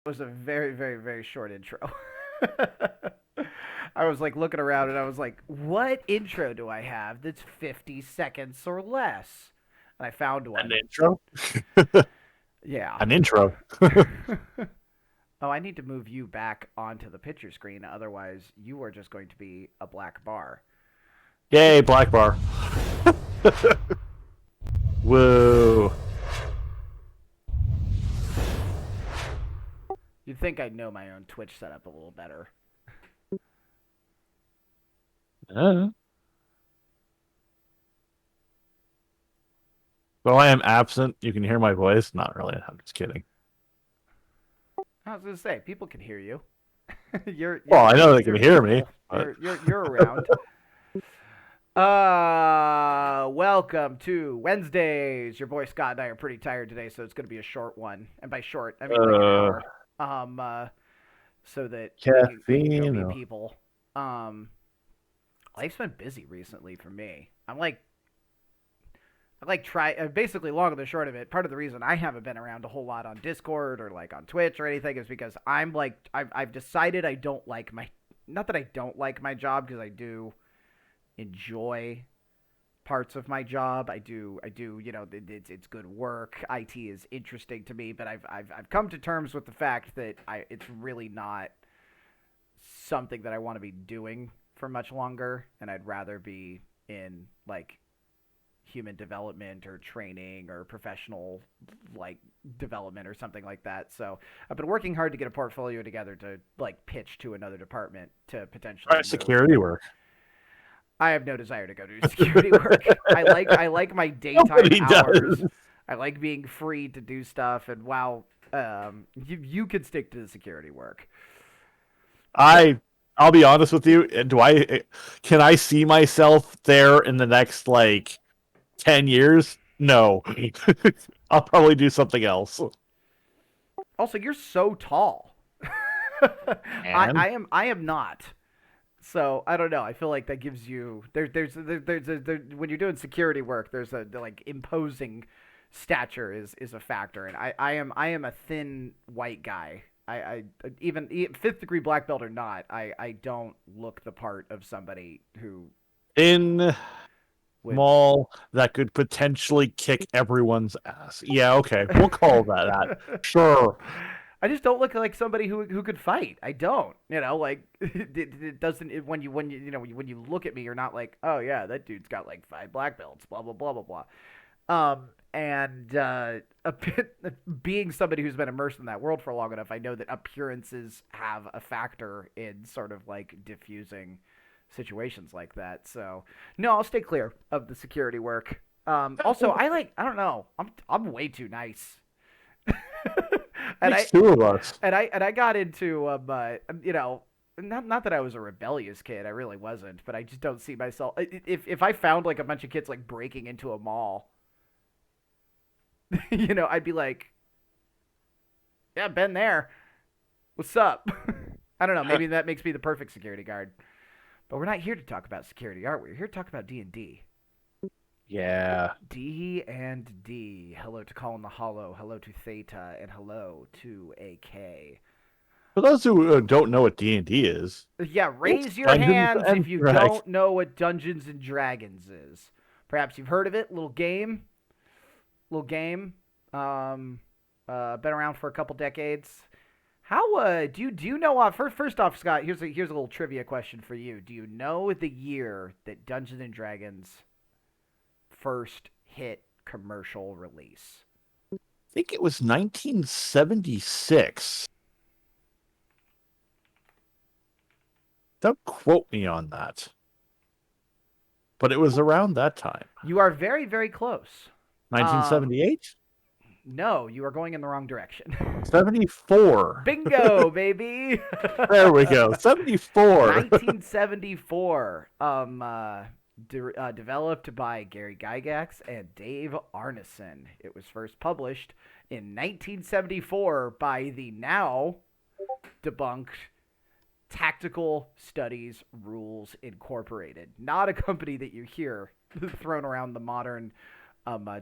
was a very, very, very short intro. I was like looking around and I was like, what intro do I have that's 50 seconds or less? And I found An one. intro? Yeah. An intro. Oh, I need to move you back onto the picture screen. Otherwise, you are just going to be a black bar. Yay, black bar. Whoa. You'd think I'd know my own Twitch setup a little better. Uh, While I am absent, you can hear my voice. Not really. I'm just kidding. I was gonna say, people can hear you. you're Well, you're I know you're they can you're hear me, visible. but You're around. Welcome to Wednesdays. Your boy Scott and I are pretty tired today, so it's going to be a short one. And by short, I mean like an uh, hour. Um, uh, so that we can go caffeine. be people. Um, Life's been busy recently for me. I like try basically long and the short of it. Part of the reason I haven't been around a whole lot on Discord or like on Twitch or anything is because I've decided I don't like my not that I don't like my job because I do enjoy parts of my job. I do. It's good work. IT is interesting to me, but I've come to terms with the fact that it's really not something that I want to be doing for much longer, and I'd rather be in like human development or training or professional like development or something like that. So I've been working hard to get a portfolio together to like pitch to another department to potentially Try move. security work. I have no desire to go do security work. I like my daytime Nobody hours. does. I like being free to do stuff. And wow, you could stick to the security work. So I I'll be honest with you. Do I can I see myself there in the next like 10 years? No. I'll probably do something else. also, you're so tall. And I am not. So I don't know. I feel like that gives you when you're doing security work, there's a like imposing stature is a factor, and I am a thin white guy. I even fifth degree black belt or not, I don't look the part of somebody who in would. mall that could potentially kick everyone's ass. Yeah, okay. We'll call that. Sure. I just don't look like somebody who could fight. I don't. Like it doesn't. When you when you look at me, you're not like, oh yeah, that dude's got like 5 black belts. Blah blah blah blah blah. And a bit being somebody who's been immersed in that world for long enough, I know that appearances have a factor in sort of like diffusing situations like that. So no, I'll stay clear of the security work. Also, I don't know. I'm way too nice. and Makes I two of us. and I got into not that I was a rebellious kid, I really wasn't, but I just don't see myself if I found like a bunch of kids like breaking into a mall, I'd be like, yeah, been there. What's up? I don't know. Maybe that makes me the perfect security guard. But we're not here to talk about security, are we? We're here to talk about D&D. Yeah. D&D. Hello to Colin the Hollow. Hello to Theta, and hello to AK. For those who don't know what D&D is, Yeah, it's raise your Dungeons hands and if you Dragons. don't know what Dungeons and Dragons is. Perhaps you've heard of it. Little game. Little game. Um, been around for a couple decades. How do you know? First off, Scott, here's a little trivia question for you. Do you know the year that Dungeons and Dragons first hit commercial release? I think it was 1976. Don't quote me on that, but it was around that time. You are very, very close. Um, 1978? no, you are going in the wrong direction. 74. Bingo, baby. There we go. 74. 1974. Developed by Gary Gygax and Dave Arneson. It was first published in 1974 by the now debunked Tactical Studies Rules Incorporated. Not a company that you hear thrown around the modern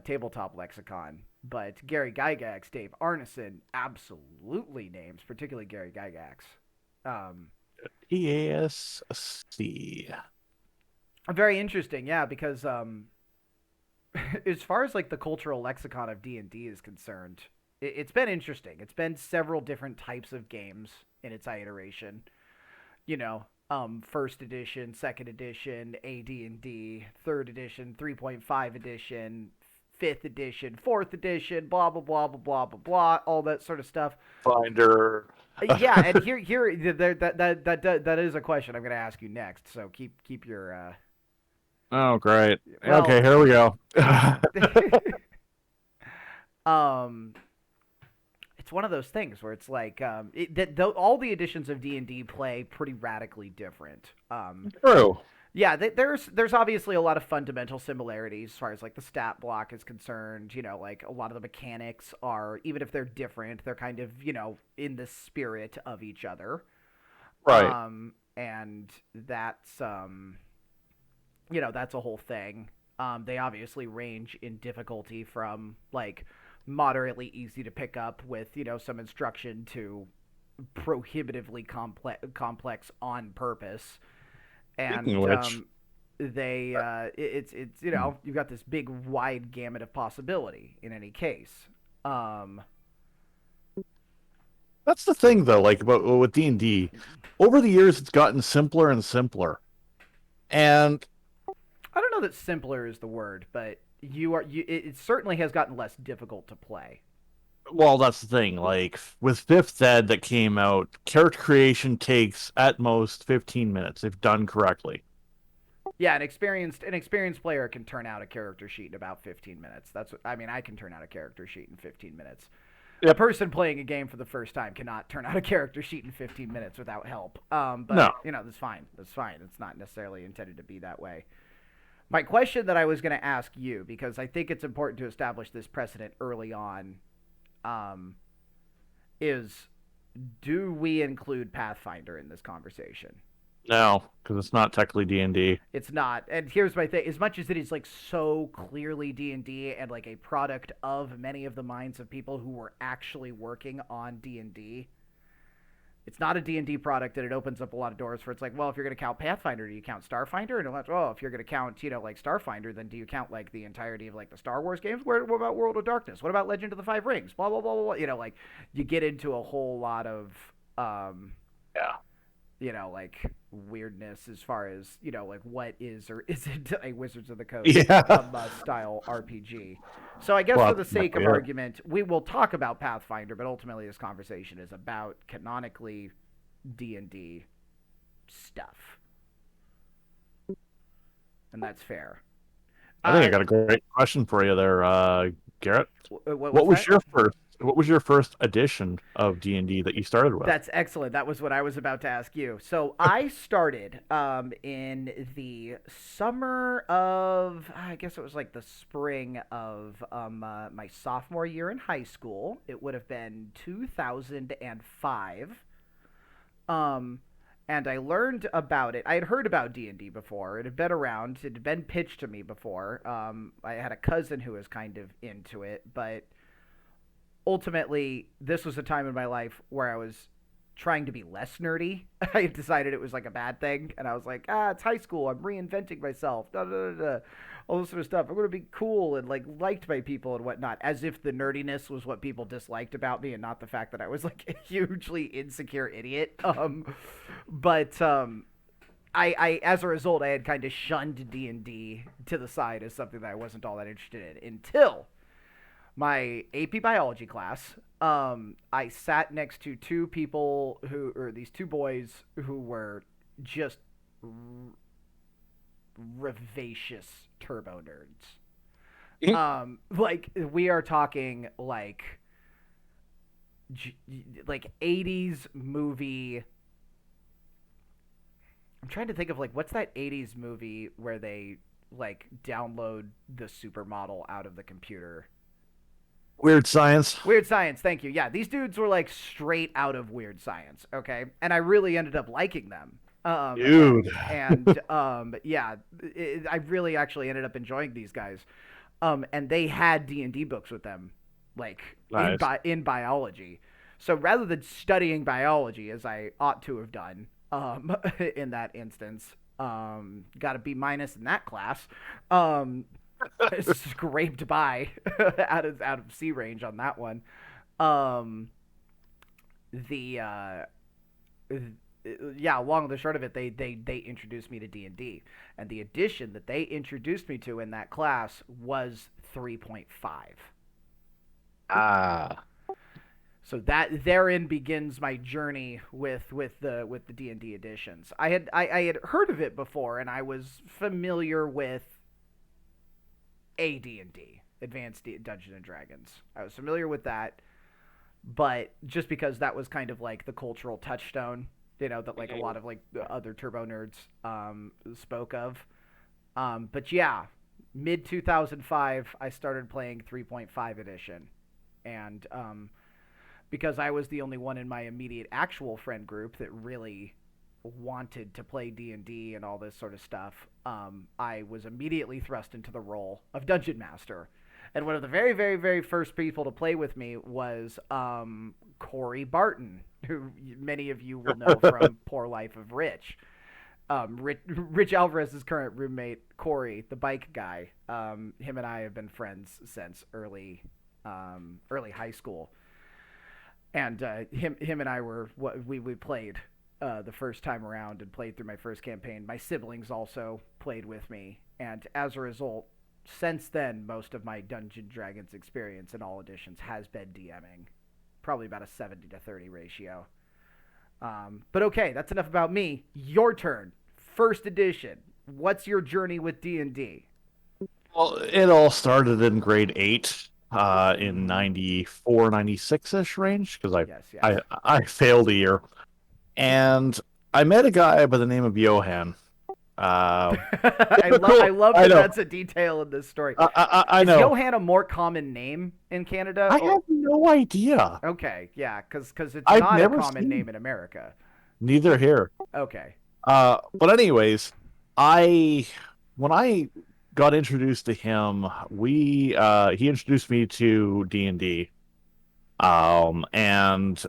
tabletop lexicon, But Gary Gygax, Dave Arneson, absolutely names, particularly Gary Gygax. Um, EASC. Very interesting, yeah, because as far as like the cultural lexicon of D&D is concerned, it's been interesting. It's been several different types of games in its iteration. You know, first edition, second edition, AD&D, third edition, 3.5 edition, fifth edition, fourth edition, blah blah blah blah blah blah blah, all that sort of stuff. Finder. Yeah, and here that is a question I'm going to ask you next. So keep your Oh, great. well, Okay, here we go. um it's one of those things where it's like all the editions of D&D play pretty radically different. True. Yeah, there's obviously a lot of fundamental similarities as far as like the stat block is concerned. You know, like a lot of the mechanics are, even if they're different, they're kind of, in the spirit of each other. Right. And that's a whole thing. They obviously range in difficulty from like moderately easy to pick up with, some instruction to prohibitively complex on purpose. Speaking And of which, it's you've got this big wide gamut of possibility in any case. that's the thing though, like about with D&D. Over the years it's gotten simpler and simpler. And I don't know that simpler is the word, but it certainly has gotten less difficult to play. well, that's the thing. Like with Fifth Ed that came out, character creation takes at most 15 minutes if done correctly. Yeah, an experienced player can turn out a character sheet in about 15 minutes. I mean, I can turn out a character sheet in 15 minutes. A Yep. person playing a game for the first time cannot turn out a character sheet in 15 minutes without help. But No. that's fine. That's fine. It's not necessarily intended to be that way. My question that I was going to ask you, because I think it's important to establish this precedent early on, um, is do we include Pathfinder in this conversation? No, because it's not technically D&D. It's not. And here's my thing: as much as it is like so clearly D&D and like a product of many of the minds of people who were actually working on D&D, it's not a D&D product, and it opens up a lot of doors for it's like, well, if you're going to count Pathfinder, do you count Starfinder? And well, if you're going to count, like Starfinder, then do you count like the entirety of like the Star Wars games? What about World of Darkness? What about Legend of the Five Rings? Blah blah blah blah. Like you get into a whole lot of Yeah. like weirdness as far as like what is or isn't a Wizards of the Coast Yeah. style RPG. So I guess Well, for the sake of argument, we will talk about Pathfinder, but ultimately this conversation is about canonically D&D stuff, and that's fair. I think I got a great question for you there, Garrett. What's Was that? your first? What was your first edition of D&D that you started with? That's excellent. That was what I was about to ask you. So I started in the summer of, I guess it was like the spring of my sophomore year in high school. It would have been 2005. Um, and I learned about it. I had heard about D&D before. It had been around. It had been pitched to me before. I had a cousin who was kind of into it, but ultimately, this was a time in my life where I was trying to be less nerdy. I decided it was like a bad thing, and I was like, it's high school. I'm reinventing myself. Da, da, da, da. All this sort of stuff. I'm going to be cool and like liked by people and whatnot, as if the nerdiness was what people disliked about me and not the fact that I was like a hugely insecure idiot. I as a result, I had kind of shunned D&D to the side as something that I wasn't all that interested in until my AP biology class. I sat next to these two boys who were just ravacious turbo nerds. Like we are talking like 80s movie. I'm trying to think of like what's that 80s movie where they like download the supermodel out of the computer. Weird Science. Weird Science, thank you. Yeah, these dudes were like straight out of Weird Science, okay? And I really ended up liking them. Dude. Yeah, I really actually ended up enjoying these guys. And they had D&D books with them. like Nice. in biology. So rather than studying biology as I ought to have done, in that instance, got a B minus in that class. Um, scraped by out of C range on that one. Um, the yeah, long and the short of it, they introduced me to D&D, and the edition that they introduced me to in that class was 3.5. Ah. So that therein begins my journey with the D&D editions. I had heard of it before, and I was familiar with AD&D, Dungeons and Dragons. I was familiar with that, but just because that was kind of like the cultural touchstone, that like a lot of like the other turbo nerds spoke of. But yeah, mid 2005, I started playing 3.5 edition, and because I was the only one in my immediate actual friend group that really wanted to play D&D and all this sort of stuff, I was immediately thrust into the role of Dungeon Master. And one of the very, very, very first people to play with me was Corey Barton, who many of you will know from Poor Life of Rich. Rich Alvarez's current roommate, Corey, the bike guy. Him and I have been friends since early high school. And him and I were what we played the first time around and played through my first campaign. My siblings also played with me, and as a result, since then, most of my Dungeon Dragons experience in all editions has been DMing, probably about a 70-30 ratio. But okay, that's enough about me. Your turn. First edition. What's your journey with D&D? Well, it all started in grade 8, in 94, 96-ish range, because Yes, yes. I failed a year. And I met a guy by the name of Johan. I Typical. love I that know. that's a detail in this story. I Is know. Johan a more common name in Canada? I Or have no idea. okay, yeah, because it's I've not a never common seen name in America. neither here. Okay. But anyways, I when I got introduced to him, we he introduced me to D&D. And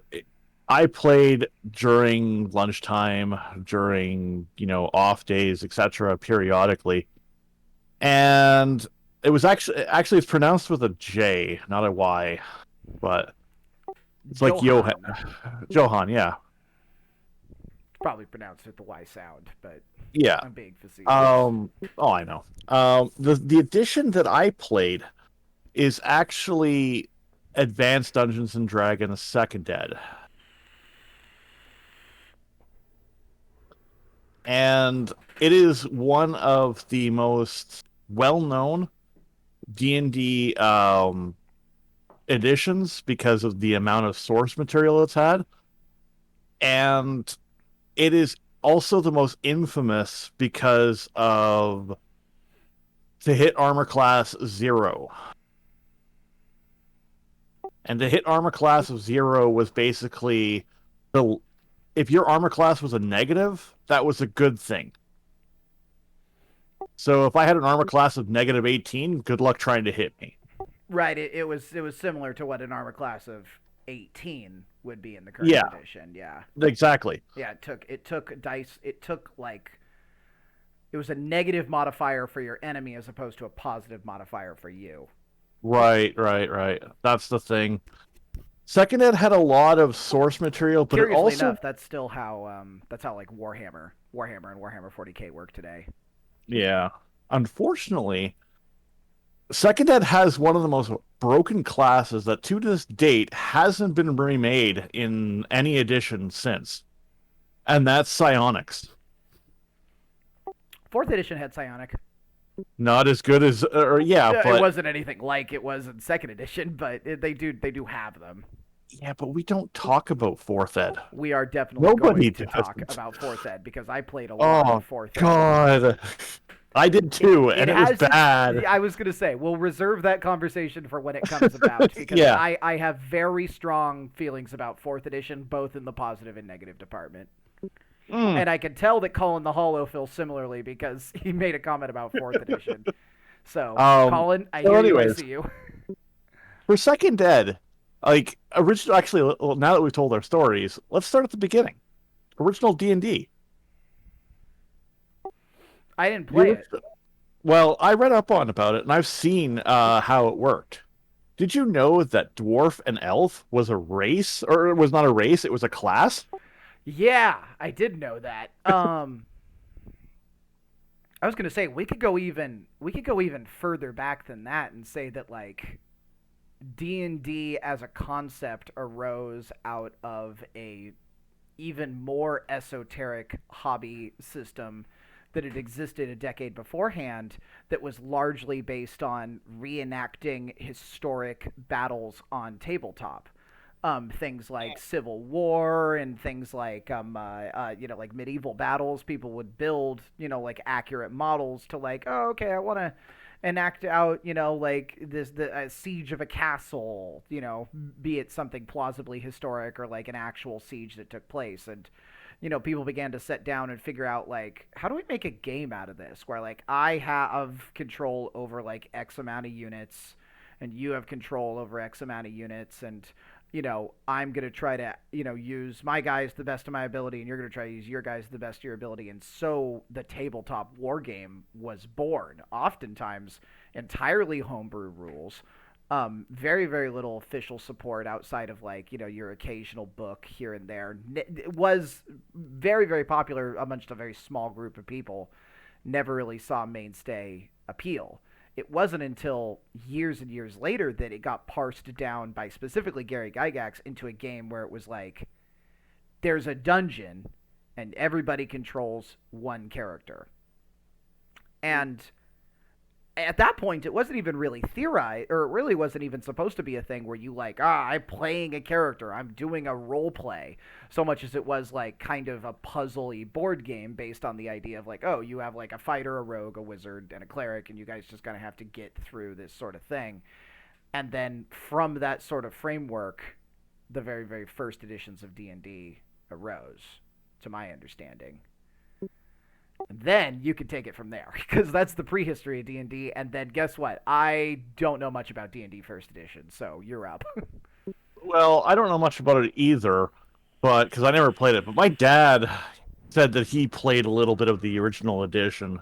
I played during lunchtime, during, off days, etc., periodically. And it was actually it's pronounced with a J, not a Y, but it's like Johan. Johan. Johan, yeah. It's probably pronounced with the Y sound, but Yeah. I'm being facetious. Oh, I know. The edition that I played is actually Advanced Dungeons and Dragons Second Ed. And it is one of the most well-known D&D editions because of the amount of source material it's had, and it is also the most infamous because of to hit armor class 0. And to hit armor class of 0 was basically the if your armor class was a negative, that was a good thing. So if I had an armor class of negative 18, good luck trying to hit me. Right. It was similar to what an armor class of 18 would be in the current Yeah, edition. Yeah. exactly. Yeah. It took dice. It took like it was a negative modifier for your enemy as opposed to a positive modifier for you. Right. That's the thing. Second Ed had a lot of source material, but it Curiously also, enough, that's how like Warhammer and Warhammer 40K work today. yeah, unfortunately, Second Ed has one of the most broken classes that to this date hasn't been remade in any edition since, and that's psionics. Fourth edition had psionic. Not as good as, or yeah, It but wasn't anything like it was in second edition, but they do have them. yeah, but we don't talk about fourth ed. We are definitely Nobody going to talk does. about fourth ed because I played a lot of Oh fourth ed. God, I did too, It and it was has bad. I was gonna say we'll reserve that conversation for when it comes about because Yeah. I have very strong feelings about fourth edition, both in the positive and negative department. Mm. And I can tell that Colin the Hollow feels similarly because he made a comment about fourth edition. So, Um. Colin, I So, hear you. I anyways, see you. For Second Dead, like original. Actually, well, now that we've told our stories, let's start at the beginning. Original D&D. I didn't The play it. original. Well, I read up on about it, and I've seen how it worked. Did you know that dwarf and elf was a race, or it was not a race? It was a class. Yeah, I did know that. I was gonna say we could go even further back than that and say that like D&D as a concept arose out of a even more esoteric hobby system that had existed a decade beforehand that was largely based on reenacting historic battles on tabletop. Things like Civil War and things like like medieval battles. People would build like accurate models to like, oh, okay, I want to enact out like the siege of a castle, be it something plausibly historic or like an actual siege that took place. And people began to sit down and figure out like, how do we make a game out of this where like I have control over like X amount of units and you have control over X amount of units, and I'm going to try to, use my guys to the best of my ability, and you're going to try to use your guys to the best of your ability. And so the tabletop war game was born, oftentimes entirely homebrew rules. Very, very little official support outside of like, your occasional book here and there. It was very, very popular amongst a very small group of people. Never really saw mainstay appeal. It wasn't until years and years later that it got parsed down by specifically Gary Gygax into a game where it was like there's a dungeon and everybody controls one character. And at that point, it wasn't even really theorized, or it really wasn't even supposed to be a thing where you like, I'm playing a character, I'm doing a role play, so much as it was like kind of a puzzly board game based on the idea of like, oh, you have like a fighter, a rogue, a wizard, and a cleric, and you guys just kind of have to get through this sort of thing. And then from that sort of framework, the very, very first editions of D&D arose, to my understanding. And then you can take it from there because that's the prehistory of D&D. And then guess what? I don't know much about D&D first edition, so you're up. Well, I don't know much about it either, but because I never played it. But my dad said that he played a little bit of the original edition.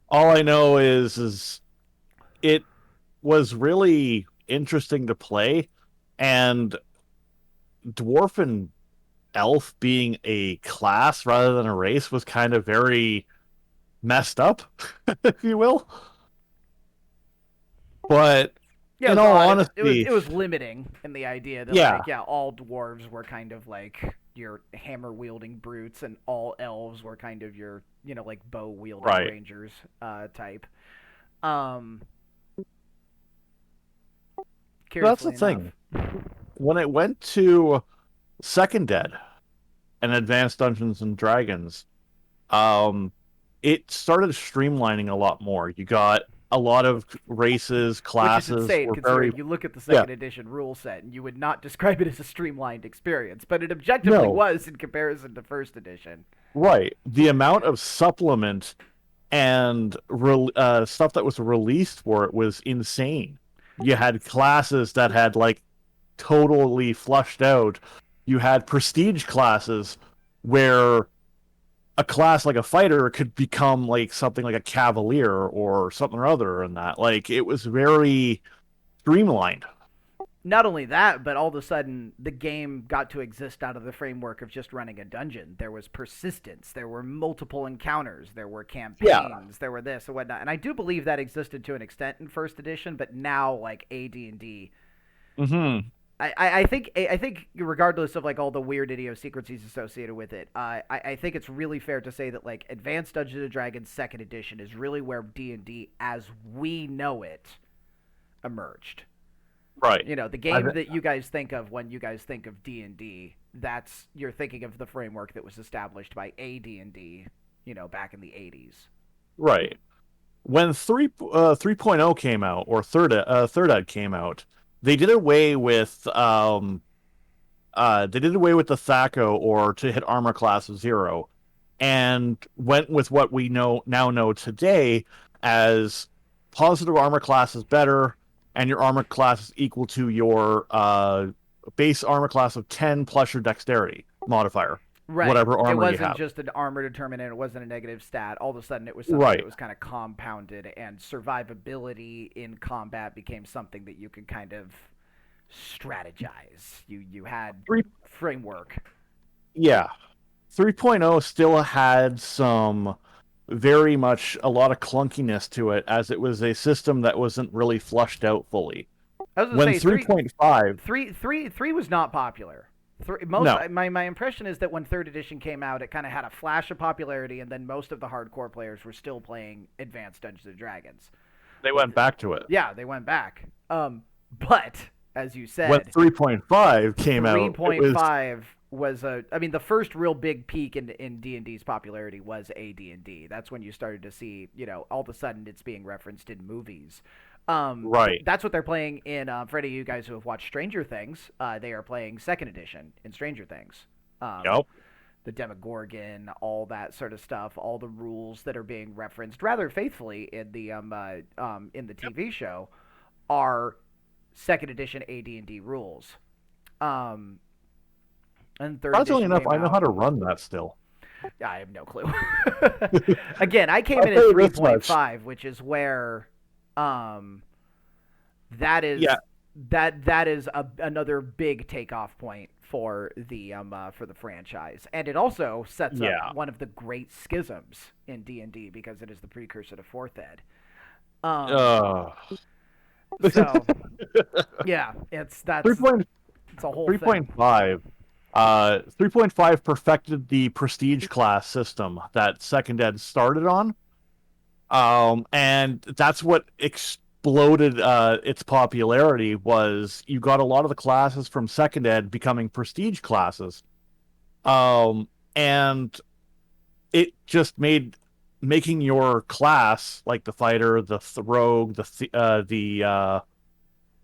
All I know is it was really interesting to play, and dwarf and elf being a class rather than a race was kind of very messed up, if you will. But Yeah, it in was all odd. honesty, It was limiting in the idea that yeah, like yeah, all dwarves were kind of like your hammer wielding brutes, and all elves were kind of your like bow wielding right. rangers type. Um, That's the Curiously enough. thing. When it went to Second Dead and Advanced Dungeons and Dragons, um, it started streamlining a lot more. You got a lot of races, Which is classes insane were very, considering you look at the yeah, second edition rule set and you would not describe it as a streamlined experience, but it objectively no, was in comparison to first edition. right. The amount of supplement and stuff that was released for it was insane. You had classes that had like totally flushed out. You had prestige classes where a class like a fighter could become like something like a cavalier or something or other, and that like it was very streamlined. Not only that, but all of a sudden the game got to exist out of the framework of just running a dungeon. There was persistence, there were multiple encounters, there were Yeah. campaigns, there were this and whatnot. And I do believe that existed to an extent in first edition, but now like AD&D, Mm-hmm. I think regardless of like all the weird idiosyncrasies associated with it, I think it's really fair to say that like Advanced Dungeons and Dragons Second Edition is really where D&D as we know it emerged. Right. The I game that you guys think of when you guys think of D&D, that's you're thinking of the framework that was established by AD&D, back in the 80s. right. When 3.0 came out, or third ed came out, they did away with the THACO, or to hit armor class of 0, and went with what we now know today as positive armor class is better, and your armor class is equal to your base armor class of 10 plus your dexterity modifier, Right. whatever It armor you wasn't have. just an armor determinant. It wasn't a negative stat. All of a sudden, it was something that Right. was kind of compounded, and survivability in combat became something that you could kind of strategize. You had Three, framework. yeah. 3.0 still had some very much a lot of clunkiness to it as it was a system that wasn't really flushed out fully. I was gonna When say 3.5, three was not popular. Most no, my impression is that when third edition came out, it kind of had a flash of popularity, and then most of the hardcore players were still playing Advanced Dungeons and Dragons. they went back to it. Yeah, they went back. But as you When said, 3.5 came out, it was 3.5 was I mean, the first real big peak in D&D's popularity was AD&D. That's when you started to see, all of a sudden it's being referenced in movies. right. That's what they're playing in. For any of you guys who have watched Stranger Things, they are playing second edition in Stranger Things. Yep. The Demogorgon, all that sort of stuff, all the rules that are being referenced rather faithfully in the TV show are second edition AD&D rules. And third Funnily edition enough, came I know how out. to run that still. Yeah, I have no clue. Again, I came I'll in tell at you this much. 3.5, which is where that is Yeah. that is another big takeoff point for the franchise, and it also sets Yeah. up one of the great schisms in D&D because it is the precursor to fourth ed. Um, Uh, so yeah, it's 3. a whole thing. 3.5 3.5 perfected the prestige class system that second ed started on, and that's what exploded its popularity. Was you got a lot of the classes from second ed becoming prestige classes, and it just made making your class, like the fighter, the rogue, the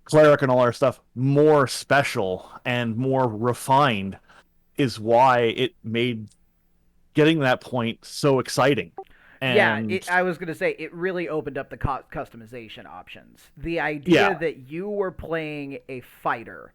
cleric, and all our stuff, more special and more refined, is why it made getting that point so exciting. Yeah, And I was going to say it really opened up the customization options. The idea yeah, that you were playing a fighter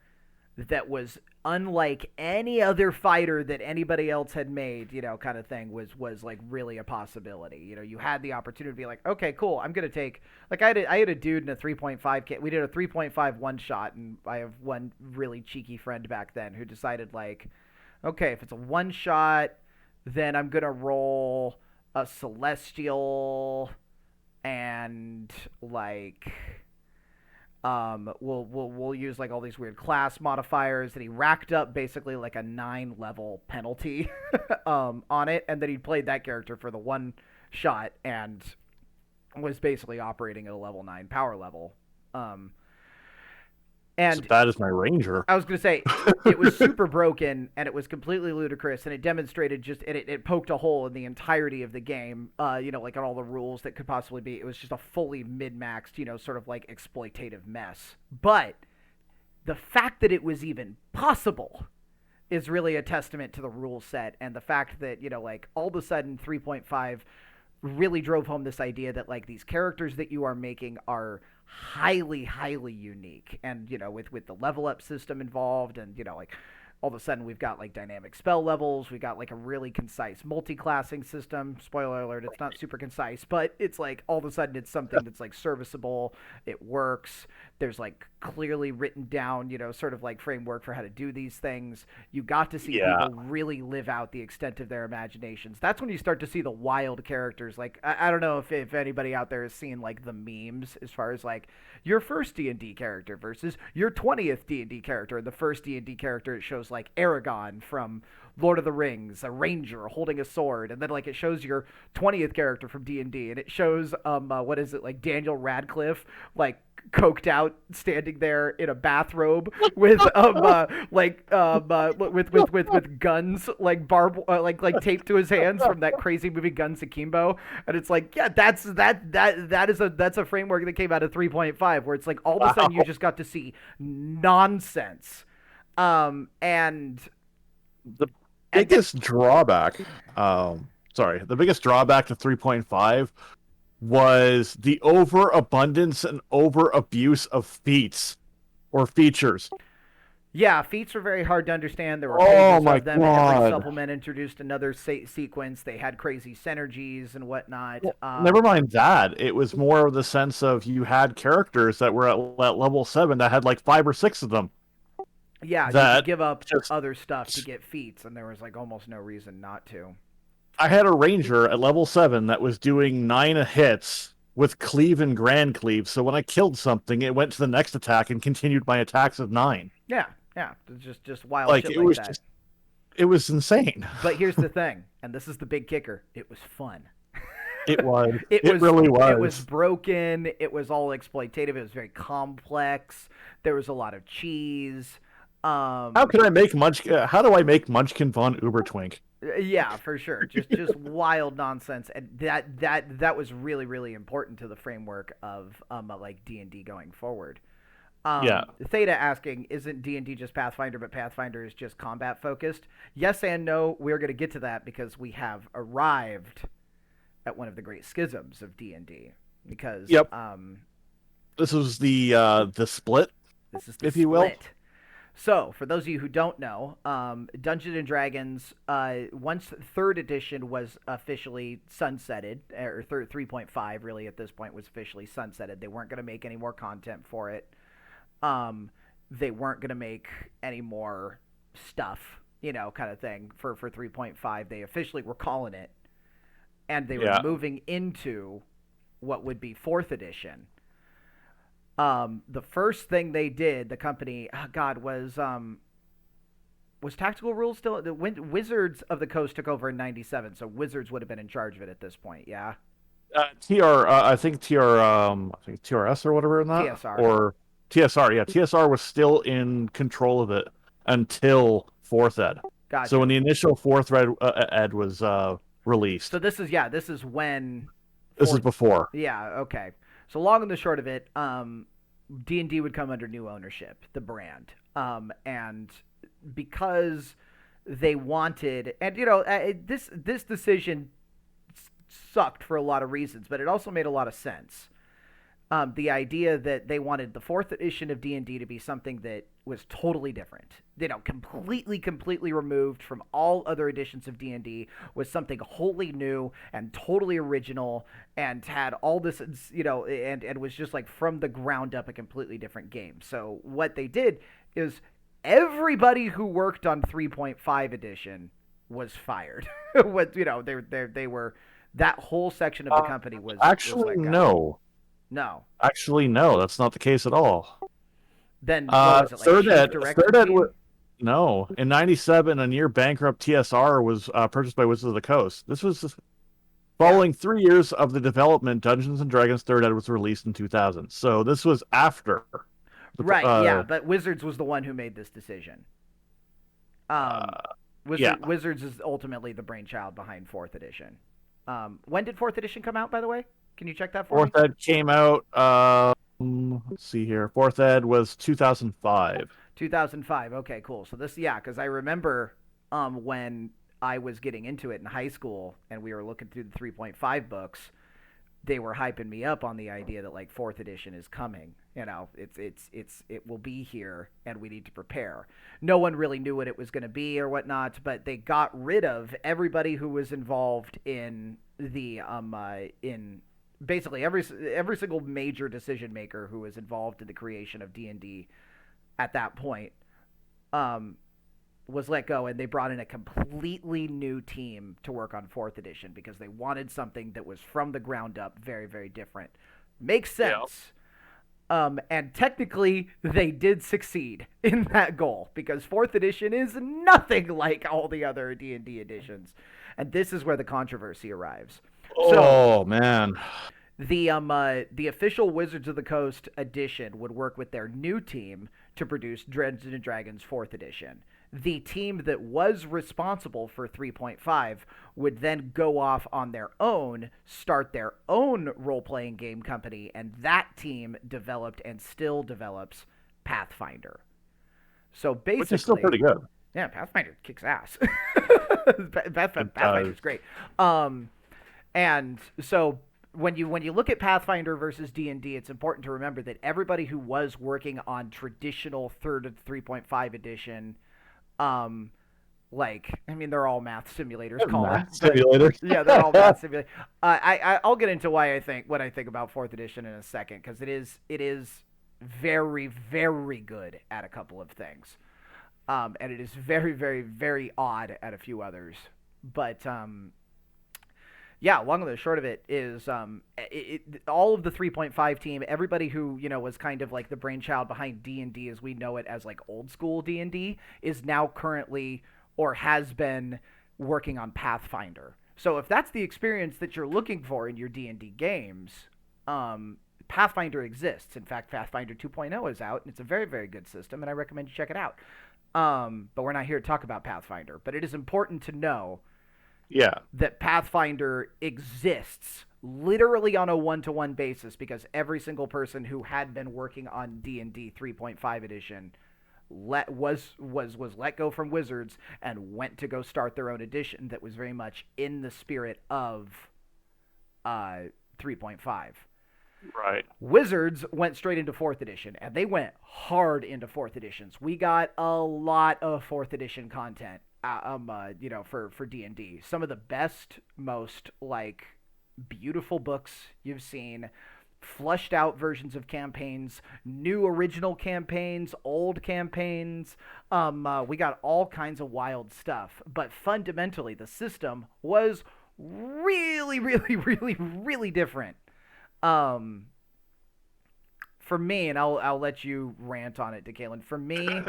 that was unlike any other fighter that anybody else had made, kind of thing was like really a possibility. You had the opportunity to be like, okay, cool, I'm going to take like I had a dude in a 3.5 kit. We did a 3.5 one shot, and I have one really cheeky friend back then who decided like, okay, if it's a one shot, then I'm going to roll a celestial and like we'll use like all these weird class modifiers, and he racked up basically like a 9 level penalty on it, and then he played that character for the one shot and was basically operating at a level 9 power level. so And that is my ranger. I was going to say, it was super broken, and it was completely ludicrous, and it demonstrated it poked a hole in the entirety of the game, like on all the rules that could possibly be. It was just a fully mid-maxed, sort of like exploitative mess. But the fact that it was even possible is really a testament to the rule set, and the fact that, like all of a sudden 3.5 really drove home this idea that like these characters that you are making are highly unique, and with the level up system involved, and like all of a sudden we've got like dynamic spell levels, we've got like a really concise multi-classing system. Spoiler alert, it's not super concise, but it's like all of a sudden it's something that's like serviceable, it works, there's like clearly written down, sort of like framework for how to do these things. You got to see Yeah. people really live out the extent of their imaginations. That's when you start to see the wild characters. Like I don't know if anybody out there has seen like the memes as far as like your first D&D character versus your 20th D&D character. The first D&D character, it shows like Aragon from Lord of the Rings, a ranger holding a sword, and then like it shows your 20th character from D&D, and it shows what is it, like Daniel Radcliffe like coked out standing there in a bathrobe with with guns like like taped to his hands from that crazy movie Guns Akimbo. And it's like, yeah, that's a framework that came out of 3.5, where it's like all of a sudden you just got to see nonsense. And The biggest drawback, the biggest drawback to 3.5 was the overabundance and overabuse of feats or features. Yeah, feats were very hard to understand. There were Oh pages my of them. Every god. supplement introduced another sequence. They had crazy synergies and whatnot. Well, never mind that. It was more of the sense of you had characters that were at level 7 that had like 5 or 6 of them Yeah, you could that give up just other stuff to get feats, and there was like almost no reason not to. I had a ranger at level 7 that was doing 9 hits with cleave and grand cleave. So when I killed something, it went to the next attack and continued my attacks of 9. Yeah, yeah, just wild Like shit like that. it was insane. But here's the thing, and this is the big kicker: it was fun. It was. It It was really was. it was broken. It was all exploitative. It was very complex. There was a lot of cheese. How can I make How do I make Munchkin von Ubertwink? Yeah, for sure. Just wild nonsense, and that was really really important to the framework of like D&D going forward. Yeah. Theta asking, isn't D&D just Pathfinder, but Pathfinder is just combat focused? Yes and no. We're going to get to that because we have arrived at one of the great schisms of D&D. Because Yep. This was the split, this is the if split. you will. So, for those of you who don't know, Dungeons and Dragons, once third edition was officially sunsetted, or 3.5 really at this point was officially sunsetted, they weren't going to make any more content for it. They weren't going to make any more stuff, kind of thing for 3.5. They officially were calling it, and they were moving into what would be fourth edition. The first thing they did, the company, was Tactical Rules still? When Wizards of the Coast took over in '97, so Wizards would have been in charge of it at this point. Yeah. I think TRS or whatever in that, TSR. or TSR. Yeah, TSR was still in control of it until fourth ed. Gotcha. So when the initial fourth ed was released. So this is when. This is before. Yeah. Okay. So long and the short of it, D&D would come under new ownership, the brand, and because they wanted, and this decision sucked for a lot of reasons, but it also made a lot of sense. The idea that they wanted the fourth edition of D&D to be something that was totally different, completely removed from all other editions of D&D, was something wholly new and totally original, and had all this, and was just like from the ground up a completely different game. So what they did is everybody who worked on 3.5 edition was fired. They were, that whole section of the company was actually was no. No. Actually, no, that's not the case at all. Then what was it, like third ed no. In '97, a near bankrupt TSR was purchased by Wizards of the Coast. This was following 3 years of the development. Dungeons and Dragons third ed was released in 2000. So this was after. Right. Yeah, but Wizards was the one who made this decision. Wizards is ultimately the brainchild behind fourth edition. When did fourth edition come out, by the way? Can you check that for me? Fourth ed came out, let's see here. Fourth ed was 2005. 2005. Okay, cool. So because I remember when I was getting into it in high school and we were looking through the 3.5 books, they were hyping me up on the idea that like fourth edition is coming. It will be here and we need to prepare. No one really knew what it was going to be or whatnot, but they got rid of everybody who was involved in the in basically every single major decision maker who was involved in the creation of D&D at that point was let go, and they brought in a completely new team to work on fourth edition because they wanted something that was from the ground up, very, very different. Makes sense. Yeah. And technically, they did succeed in that goal because fourth edition is nothing like all the other D&D editions, and this is where the controversy arrives. Oh, man. The official Wizards of the Coast edition would work with their new team to produce Dungeons and Dragons 4th edition. The team that was responsible for 3.5 would then go off on their own, start their own role-playing game company, and that team developed and still develops Pathfinder. So basically, which is still pretty good. Yeah, Pathfinder kicks ass. Pathfinder's great. And so when you look at Pathfinder versus D&D, it's important to remember that everybody who was working on traditional 3rd to 3.5 edition, um, like, I mean, they're all math simulators, Colin, Math but simulator. yeah, they're all math simulators. I'll get into why I think what I think about 4th edition in a second, because it is very very good at a couple of things, and it is very very very odd at a few others. But yeah, long and the short of it is, all of the 3.5 team, everybody who was kind of like the brainchild behind D&D as we know it as like old school D&D, is now currently or has been working on Pathfinder. So if that's the experience that you're looking for in your D&D games, Pathfinder exists. In fact, Pathfinder 2.0 is out, and it's a very very good system, and I recommend you check it out. But we're not here to talk about Pathfinder. But it is important to know Yeah. that Pathfinder exists literally on a one-to-one basis, because every single person who had been working on D&D 3.5 edition was let go from Wizards and went to go start their own edition that was very much in the spirit of 3.5. Right. Wizards went straight into 4th edition, and they went hard into 4th editions. We got a lot of 4th edition content, for D&D. Some of the best, most, like, beautiful books you've seen, flushed out versions of campaigns, new original campaigns, old campaigns. We got all kinds of wild stuff. But fundamentally, the system was really, really, really, really different. For me, and I'll let you rant on it, Dkaelynd. For me,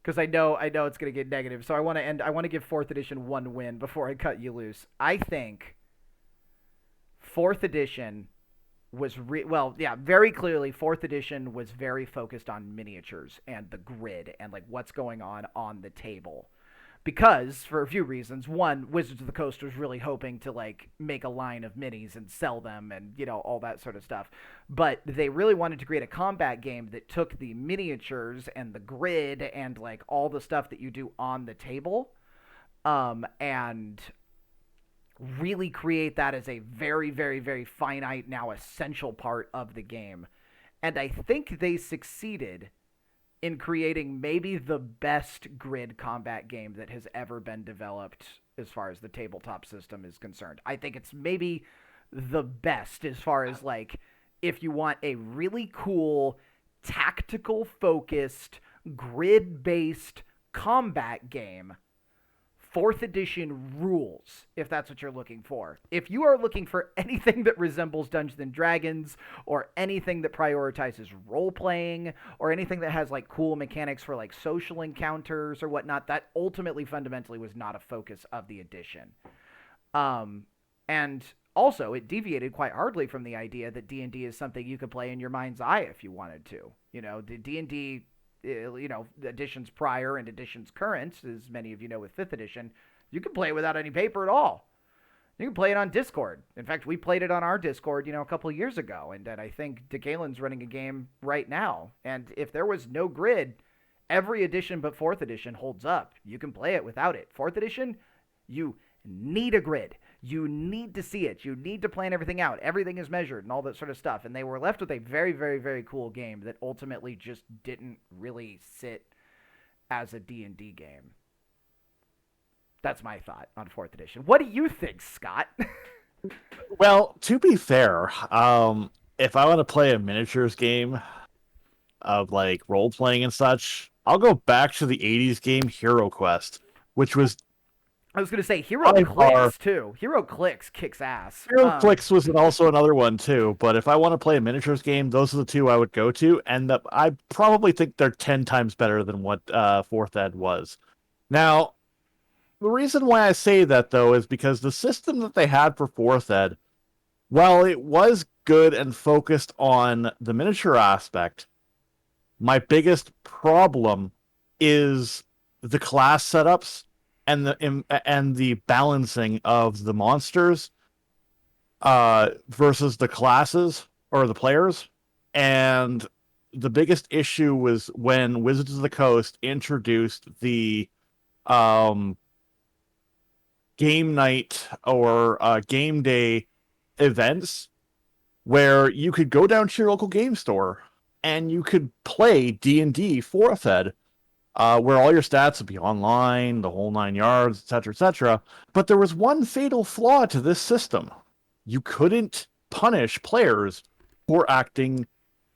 because I know it's gonna get negative, so I want to end. I want to give 4th edition one win before I cut you loose. I think 4th edition was very clearly 4th edition was very focused on miniatures and the grid and like what's going on the table, because for a few reasons. One, Wizards of the Coast was really hoping to like make a line of minis and sell them and all that sort of stuff. But they really wanted to create a combat game that took the miniatures and the grid and like all the stuff that you do on the table, and really create that as a very very very finite, now essential part of the game. And I think they succeeded in creating maybe the best grid combat game that has ever been developed as far as the tabletop system is concerned. I think it's maybe the best as far as like, if you want a really cool, tactical focused, grid based combat game, 4th edition rules, if that's what you're looking for. If you are looking for anything that resembles Dungeons and Dragons, or anything that prioritizes role playing, or anything that has like cool mechanics for like social encounters or whatnot, that ultimately fundamentally was not a focus of the edition. And also, it deviated quite hardly from the idea that D&D is something you could play in your mind's eye if you wanted to. The D&D, editions prior and editions current, as many of you know with 5th edition, you can play it without any paper at all. You can play it on Discord. In fact, we played it on our Discord, a couple of years ago, and then I think Dkaelyn's running a game right now. And if there was no grid, every edition but 4th edition holds up. You can play it without it. 4th edition, you need a grid. You need to see it. You need to plan everything out. Everything is measured and all that sort of stuff. And they were left with a very, very, very cool game that ultimately just didn't really sit as a D&D game. That's my thought on 4th edition. What do you think, Scott? Well, to be fair, if I want to play a miniatures game of like role playing and such, I'll go back to the 80s game Hero Quest, which was, I was going to say Hero Clicks, too. Hero Clicks kicks ass. Hero Clicks was also another one, too. But if I want to play a miniatures game, those are the two I would go to. And I probably think they're 10 times better than what 4th Ed was. Now, the reason why I say that, though, is because the system that they had for 4th Ed, while it was good and focused on the miniature aspect, my biggest problem is the class setups and the balancing of the monsters versus the classes or the players. And the biggest issue was when Wizards of the Coast introduced the game night or game day events where you could go down to your local game store and you could play D&D 4th ed, where all your stats would be online, the whole 9 yards, etc., etc. But there was one fatal flaw to this system. You couldn't punish players for acting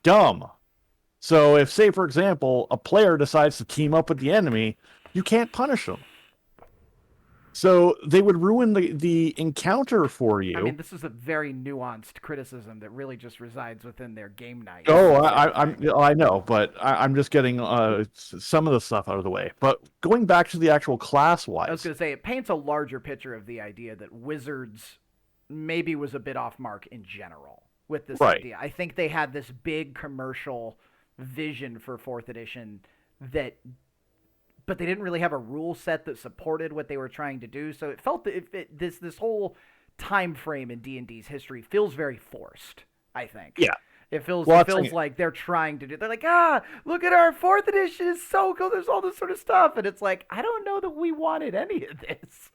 dumb. So if, say, for example, a player decides to team up with the enemy, you can't punish them. So they would ruin the encounter for I mean, you. this is a very nuanced criticism that really just resides within their game night Oh, sort of thing. I know, but I'm just getting some of the stuff out of the way. But going back to the actual class I was wise, going to say it paints a larger picture of the idea that Wizards maybe was a bit off mark in general with this right? idea. I think they had this big commercial vision for 4th edition that but they didn't really have a rule set that supported what they were trying to do. So it felt that this whole time frame in D&D's history feels very forced, I think. Yeah. It feels Well, it feels like they're trying to do. They're like, look at our 4th edition is so cool. There's all this sort of stuff, and it's like I don't know that we wanted any of this.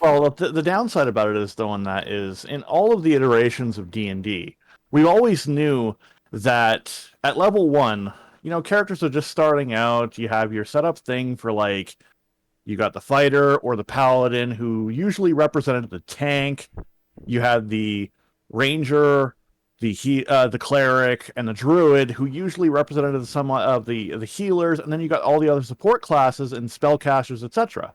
well, the downside about it is, though, on that is in all of the iterations of D&D, we always knew that at level 1, characters are just starting out. You have your setup thing for, like, you got the fighter or the paladin, who usually represented the tank. You had the ranger, the cleric, and the druid, who usually represented some of the healers, and then you got all the other support classes and spellcasters, etc.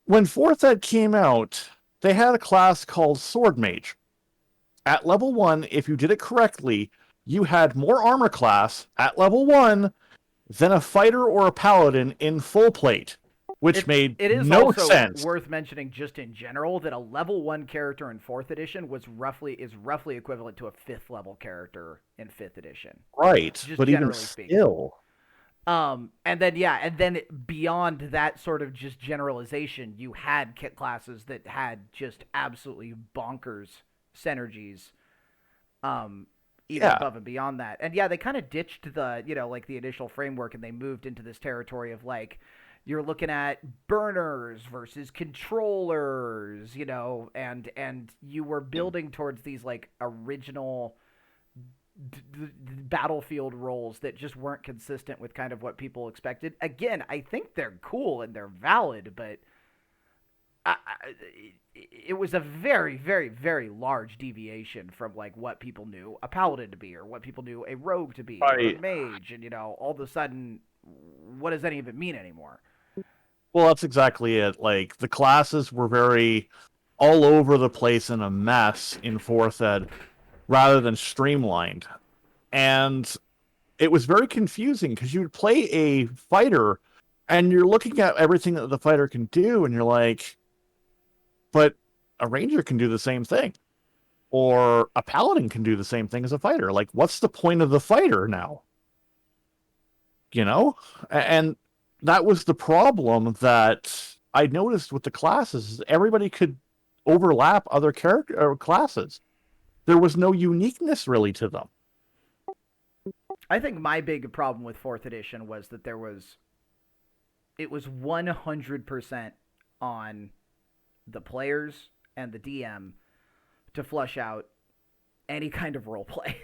When 4th ed came out, they had a class called Sword Mage. At level 1, if you did it correctly, you had more armor class at level 1 than a fighter or a paladin in full plate, which made It is no also sense. worth mentioning just in general that a level 1 character in 4th edition is roughly equivalent to a 5th level character in 5th edition. Right, Just but even generally speaking. still, And then beyond that sort of just generalization, you had kit classes that had just absolutely bonkers synergies. Even yeah, above and beyond that. And yeah, they kind of ditched the, like the initial framework and they moved into this territory of like you're looking at burners versus controllers, and you were building towards these like original battlefield roles that just weren't consistent with kind of what people expected. Again, I think they're cool and they're valid, but it was a very, very, very large deviation from like what people knew a paladin to be, or what people knew a rogue to be, or a right. mage, and all of a sudden, what does that even mean anymore? Well, that's exactly it. Like, the classes were very all over the place and a mess in 4th ed rather than streamlined. And it was very confusing because you would play a fighter and you're looking at everything that the fighter can do, and you're like, but a ranger can do the same thing. Or a paladin can do the same thing as a fighter. Like, what's the point of the fighter now? You know? And that was the problem that I noticed with the classes. Is everybody could overlap other character or classes. There was no uniqueness really to them. I think my big problem with 4th edition was that it was 100% on the players and the DM to flush out any kind of role play.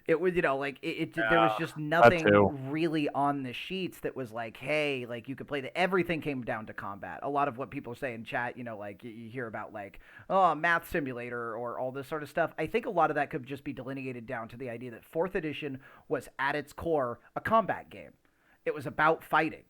It was, like there was Yeah, just that nothing too. really on the sheets that was like, hey, like you could play that. Everything came down to combat. A lot of what people say in chat, like you hear about like, oh, math simulator or all this sort of stuff. I think a lot of that could just be delineated down to the idea that 4th edition was at its core a combat game. It was about fighting.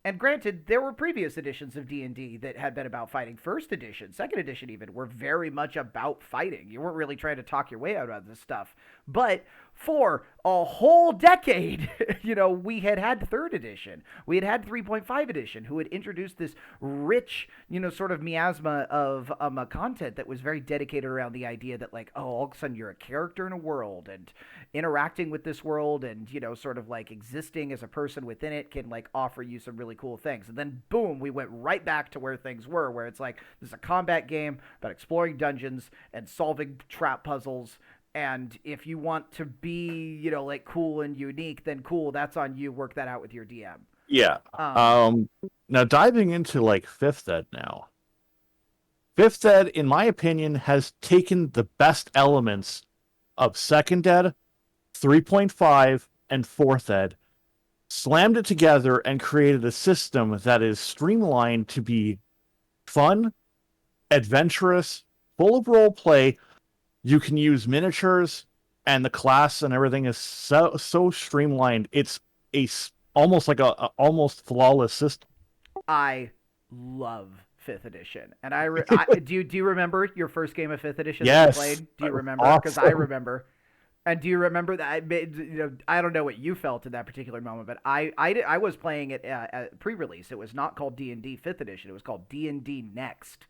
And granted, there were previous editions of D&D that had been about fighting. First edition, second edition even, were very much about fighting. You weren't really trying to talk your way out of this stuff. But for a whole decade, we had third edition. We had 3.5 edition, who had introduced this rich, sort of miasma of content that was very dedicated around the idea that, like, oh, all of a sudden you're a character in a world, and interacting with this world and, sort of like existing as a person within it can, like, offer you some really cool things. And then, boom, we went right back to where things were, where it's like, this is a combat game about exploring dungeons and solving trap puzzles, and if you want to be, like cool and unique, then cool, that's on you. Work that out with your DM. Yeah. Um, Um, Now diving into like 5th ed now. Fifth Ed, in my opinion, has taken the best elements of Second Ed, 3.5, and Fourth Ed, slammed it together, and created a system that is streamlined to be fun, adventurous, full of role play. You can use miniatures, and the class and everything is so streamlined. It's a almost like a almost flawless system. I love fifth edition, and do you remember your first game of fifth edition that you Yes, played? Do you remember? Because I awesome. remember. And do you remember that? I don't know what you felt in that particular moment, but I was playing it at pre-release. It was not called D&D Fifth Edition. It was called D&D Next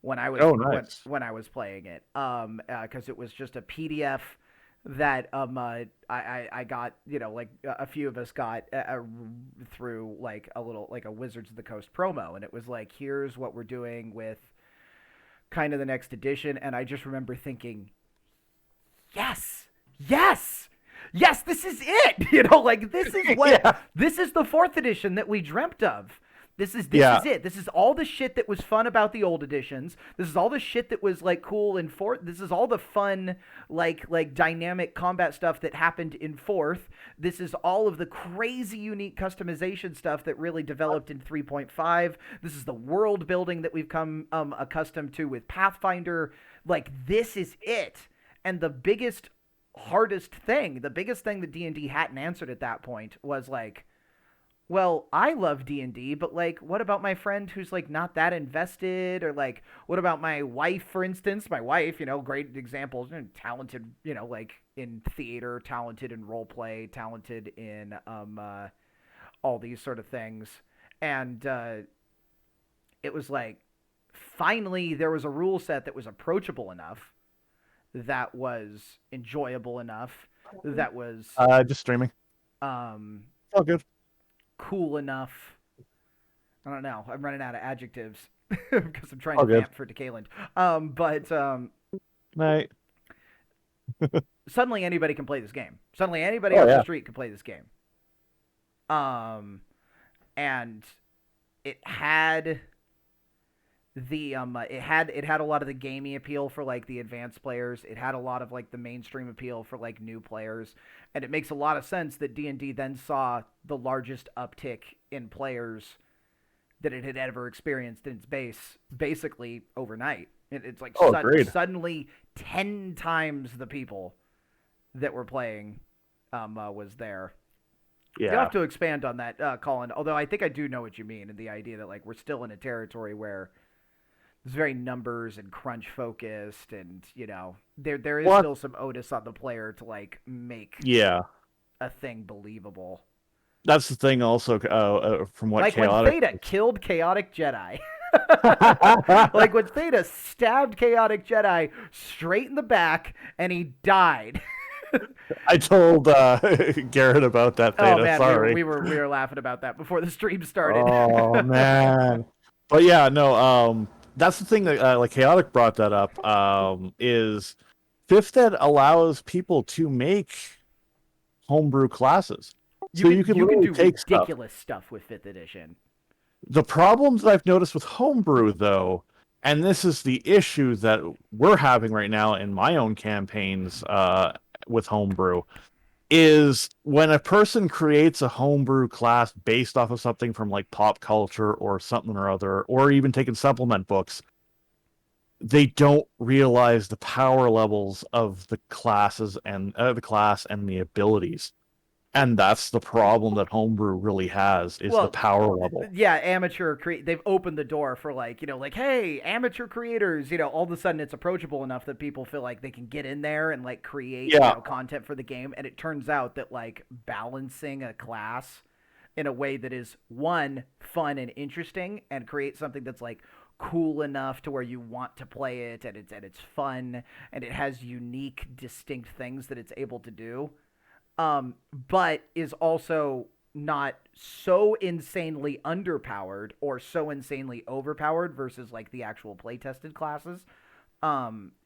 when I was Oh, nice. when I was playing it. Because it was just a PDF that I got, like a few of us got through like a little like a Wizards of the Coast promo, and it was like, here's what we're doing with kind of the next edition, and I just remember thinking, yes, yes, yes, this is it. Like this is what Yeah. this is the fourth edition that we dreamt of. This Yeah. is it. This is all the shit that was fun about the old editions. This is all the shit that was like cool in fourth. This is all the fun like dynamic combat stuff that happened in fourth. This is all of the crazy unique customization stuff that really developed in 3.5. This is the world building that we've come accustomed to with Pathfinder. Like this is it. And the hardest thing, the biggest thing that D&D hadn't answered at that point was like, well, I love D&D, but like what about my friend who's like not that invested, or like what about my wife, for instance? My wife, great examples, talented, like in theater, talented in role play, talented in all these sort of things. And it was like finally there was a rule set that was approachable enough, that was enjoyable enough, that was Just streaming. um, Oh, good. cool enough. I don't know. I'm running out of adjectives because I'm trying to Oh, good. vamp for Dkaelynd. But Night. suddenly anybody can play this game. Suddenly anybody Oh, off the yeah. street can play this game. And it had it had a lot of the gamey appeal for like the advanced players. It had a lot of like the mainstream appeal for like new players, and it makes a lot of sense that D&D then saw the largest uptick in players that it had ever experienced in its base, basically overnight. It's like Oh, great. suddenly 10 times the people that were playing was there. You'll have Yeah. to expand on that, Colin. Although I think I do know what you mean, and the idea that like we're still in a territory where it's very numbers and crunch focused, and there is What? still some onus on the player to like make Yeah. a thing believable. That's the thing. Also, from what Like when chaotic. Theta killed Chaotic Jedi. Like when Theta stabbed Chaotic Jedi straight in the back and he died. I told Garrett about that Oh Theta. man, Sorry. we were laughing about that before the stream started. Oh man. But yeah, no. That's the thing that like chaotic brought that up. Is fifth ed allows people to make homebrew classes, you so you can can you can literally do take stuff. ridiculous stuff with fifth edition. The problems that I've noticed with homebrew, though, and this is the issue that we're having right now in my own campaigns with homebrew, is when a person creates a homebrew class based off of something from like pop culture or something or other, or even taking supplement books, they don't realize the power levels of the classes and the class and the abilities. And that's the problem that homebrew really has is the Well, power level. yeah, they've opened the door for like hey, amateur creators, all of a sudden it's approachable enough that people feel like they can get in there and like create, Yeah. content for the game. And it turns out that like balancing a class in a way that is one, fun and interesting, and create something that's like cool enough to where you want to play it, and it's fun, and it has unique distinct things that it's able to do, but is also not so insanely underpowered or so insanely overpowered versus like the actual play tested classes,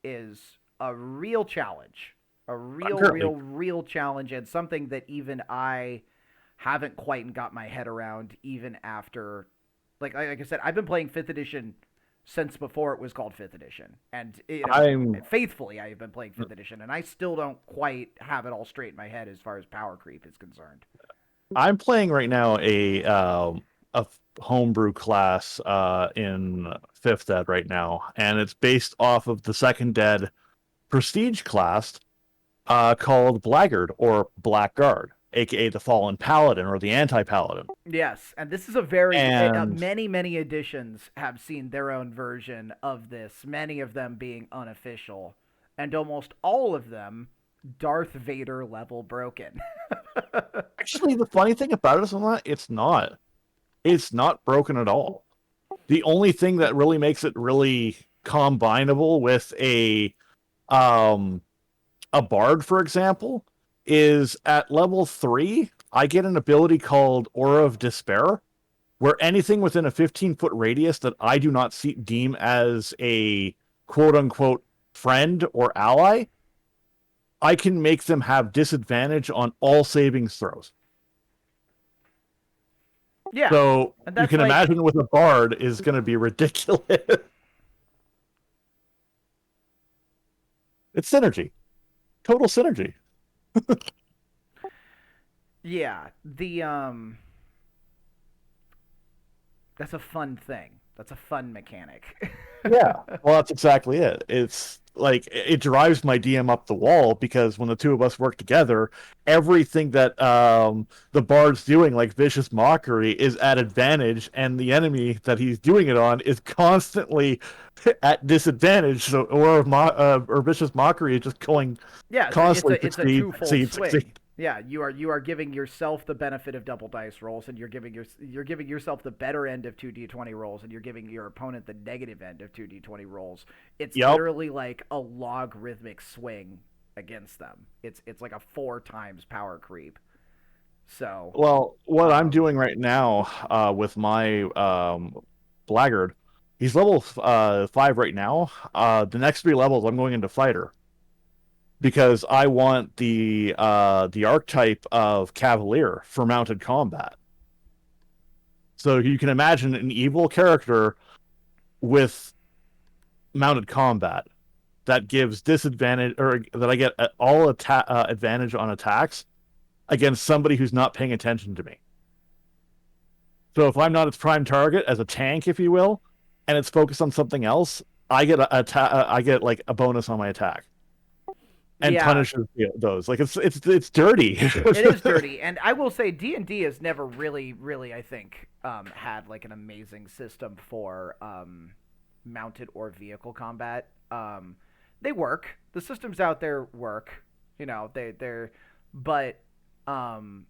is a real challenge. A Currently. real challenge, and something that even I haven't quite got my head around, even after, like I said, I've been playing 5th edition since before it was called 5th edition. And, I'm faithfully, I have been playing 5th edition, and I still don't quite have it all straight in my head as far as power creep is concerned. I'm playing right now a homebrew class in fifth ed right now, and it's based off of the second ed prestige class called Blackguard or Blackguard, aka the Fallen Paladin or the Anti Paladin. Yes, and this is a very And many editions have seen their own version of this. Many of them being unofficial, and almost all of them Darth Vader level broken. actually, the funny thing about it is not, it's not. It's not broken at all. The only thing that really makes it really combinable with um a bard, for example, is at level 3, I get an ability called Aura of Despair, where anything within a 15-foot radius that I do not deem as a quote-unquote friend or ally, I can make them have disadvantage on all savings throws. Yeah, So and you that's can like imagine with a bard is going to be ridiculous. It's synergy. Total synergy. yeah, the that's a fun thing. That's a fun mechanic. Yeah. Well, that's exactly it. It's like it drives my DM up the wall because when the two of us work together, everything that the bard's doing, like vicious mockery, is at advantage, and the enemy that he's doing it on is constantly at disadvantage. So, or vicious mockery is just going Yeah, constantly it's a succeed, twofold succeed, swing. succeed. Yeah, you are giving yourself the benefit of double dice rolls, and you're giving yourself the better end of 2d20 rolls, and you're giving your opponent the negative end of 2d20 rolls. It's Yep. literally like a logarithmic swing against them. It's like a 4 times power creep. So, Well, what I'm um, doing right now with my blackguard, he's level 5 right now. The next 3 levels, I'm going into fighter because I want the archetype of cavalier for mounted combat. So you can imagine an evil character with mounted combat that gives disadvantage, or that I get all advantage on attacks against somebody who's not paying attention to me. So if I'm not its prime target as a tank, if you will, and it's focused on something else, I get I get like a bonus on my attack and yeah, punishes those. Like it's dirty. it is dirty, and I will say D&D has never really I think had like an amazing system for mounted or vehicle combat. They work. The systems out there work. They're but um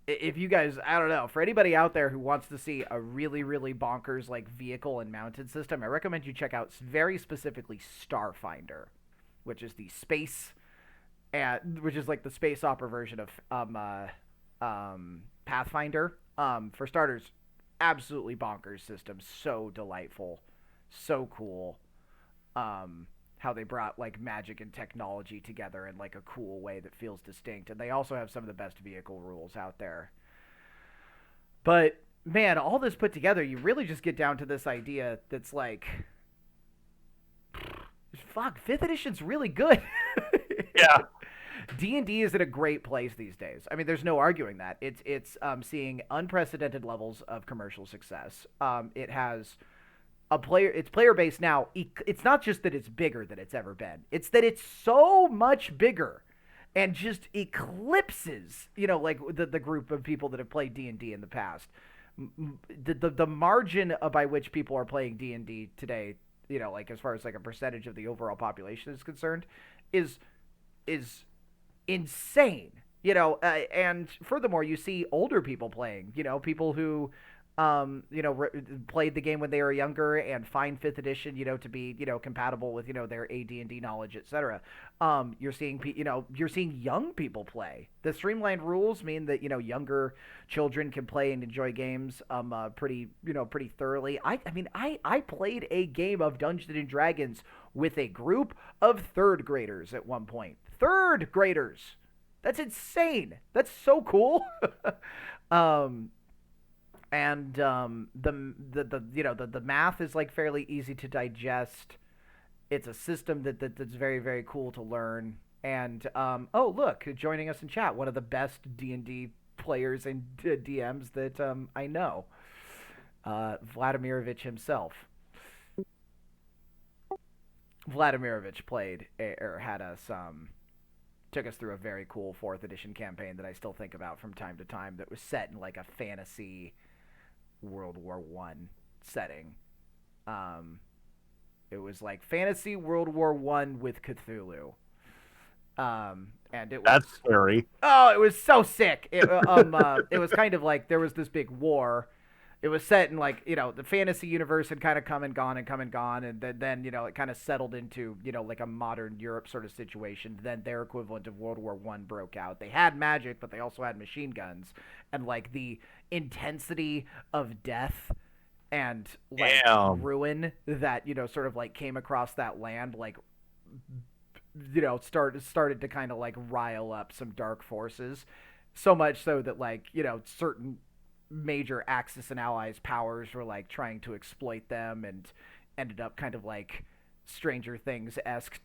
if you guys, I don't know, for anybody out there who wants to see a really bonkers like vehicle and mounted system, I recommend you check out very specifically Starfinder, which is the space which is like the space opera version of Pathfinder. For starters, absolutely bonkers system, so delightful, so cool. How they brought like magic and technology together in like a cool way that feels distinct, and they also have some of the best vehicle rules out there. But man, all this put together, you really just get down to this idea that's like, fuck, fifth edition's really good. Yeah. D&D is in a great place these days. I mean, there's no arguing that. It's seeing unprecedented levels of commercial success. It has its player base now. It's not just that it's bigger than it's ever been. It's that it's so much bigger and just eclipses, like the group of people that have played D&D in the past. The margin by which people are playing D&D today, like as far as like a percentage of the overall population is concerned, is is insane. And furthermore, you see older people playing. People who, played the game when they were younger and find fifth edition, to be, compatible with, their AD&D knowledge, etc. You're seeing young people play. The streamlined rules mean that younger children can play and enjoy games pretty thoroughly. I played a game of Dungeons and Dragons with a group of third graders at one point. Third graders. That's insane. That's so cool. and the the math is like fairly easy to digest. It's a system that's very very cool to learn. And oh look, joining us in chat, one of the best D&D players and DMs that I know, Vladimirovich himself. Vladimirovich played or had us took us through a very cool fourth edition campaign that I still think about from time to time. That was set in like a fantasy World War I setting. Um, it was like fantasy World War I with Cthulhu. And it was That's scary. oh, it was so sick. It was kind of like there was this big war. It was set in like the fantasy universe had kind of come and gone and come and gone, and then it kind of settled into like a modern Europe sort of situation. Then their equivalent of World War I broke out. They had magic, but they also had machine guns, and like the intensity of death and like Damn. ruin that sort of like came across that land like started to kind of like rile up some dark forces, so much so that like certain major Axis and Allies powers were like trying to exploit them, and ended up kind of like Stranger Things esque,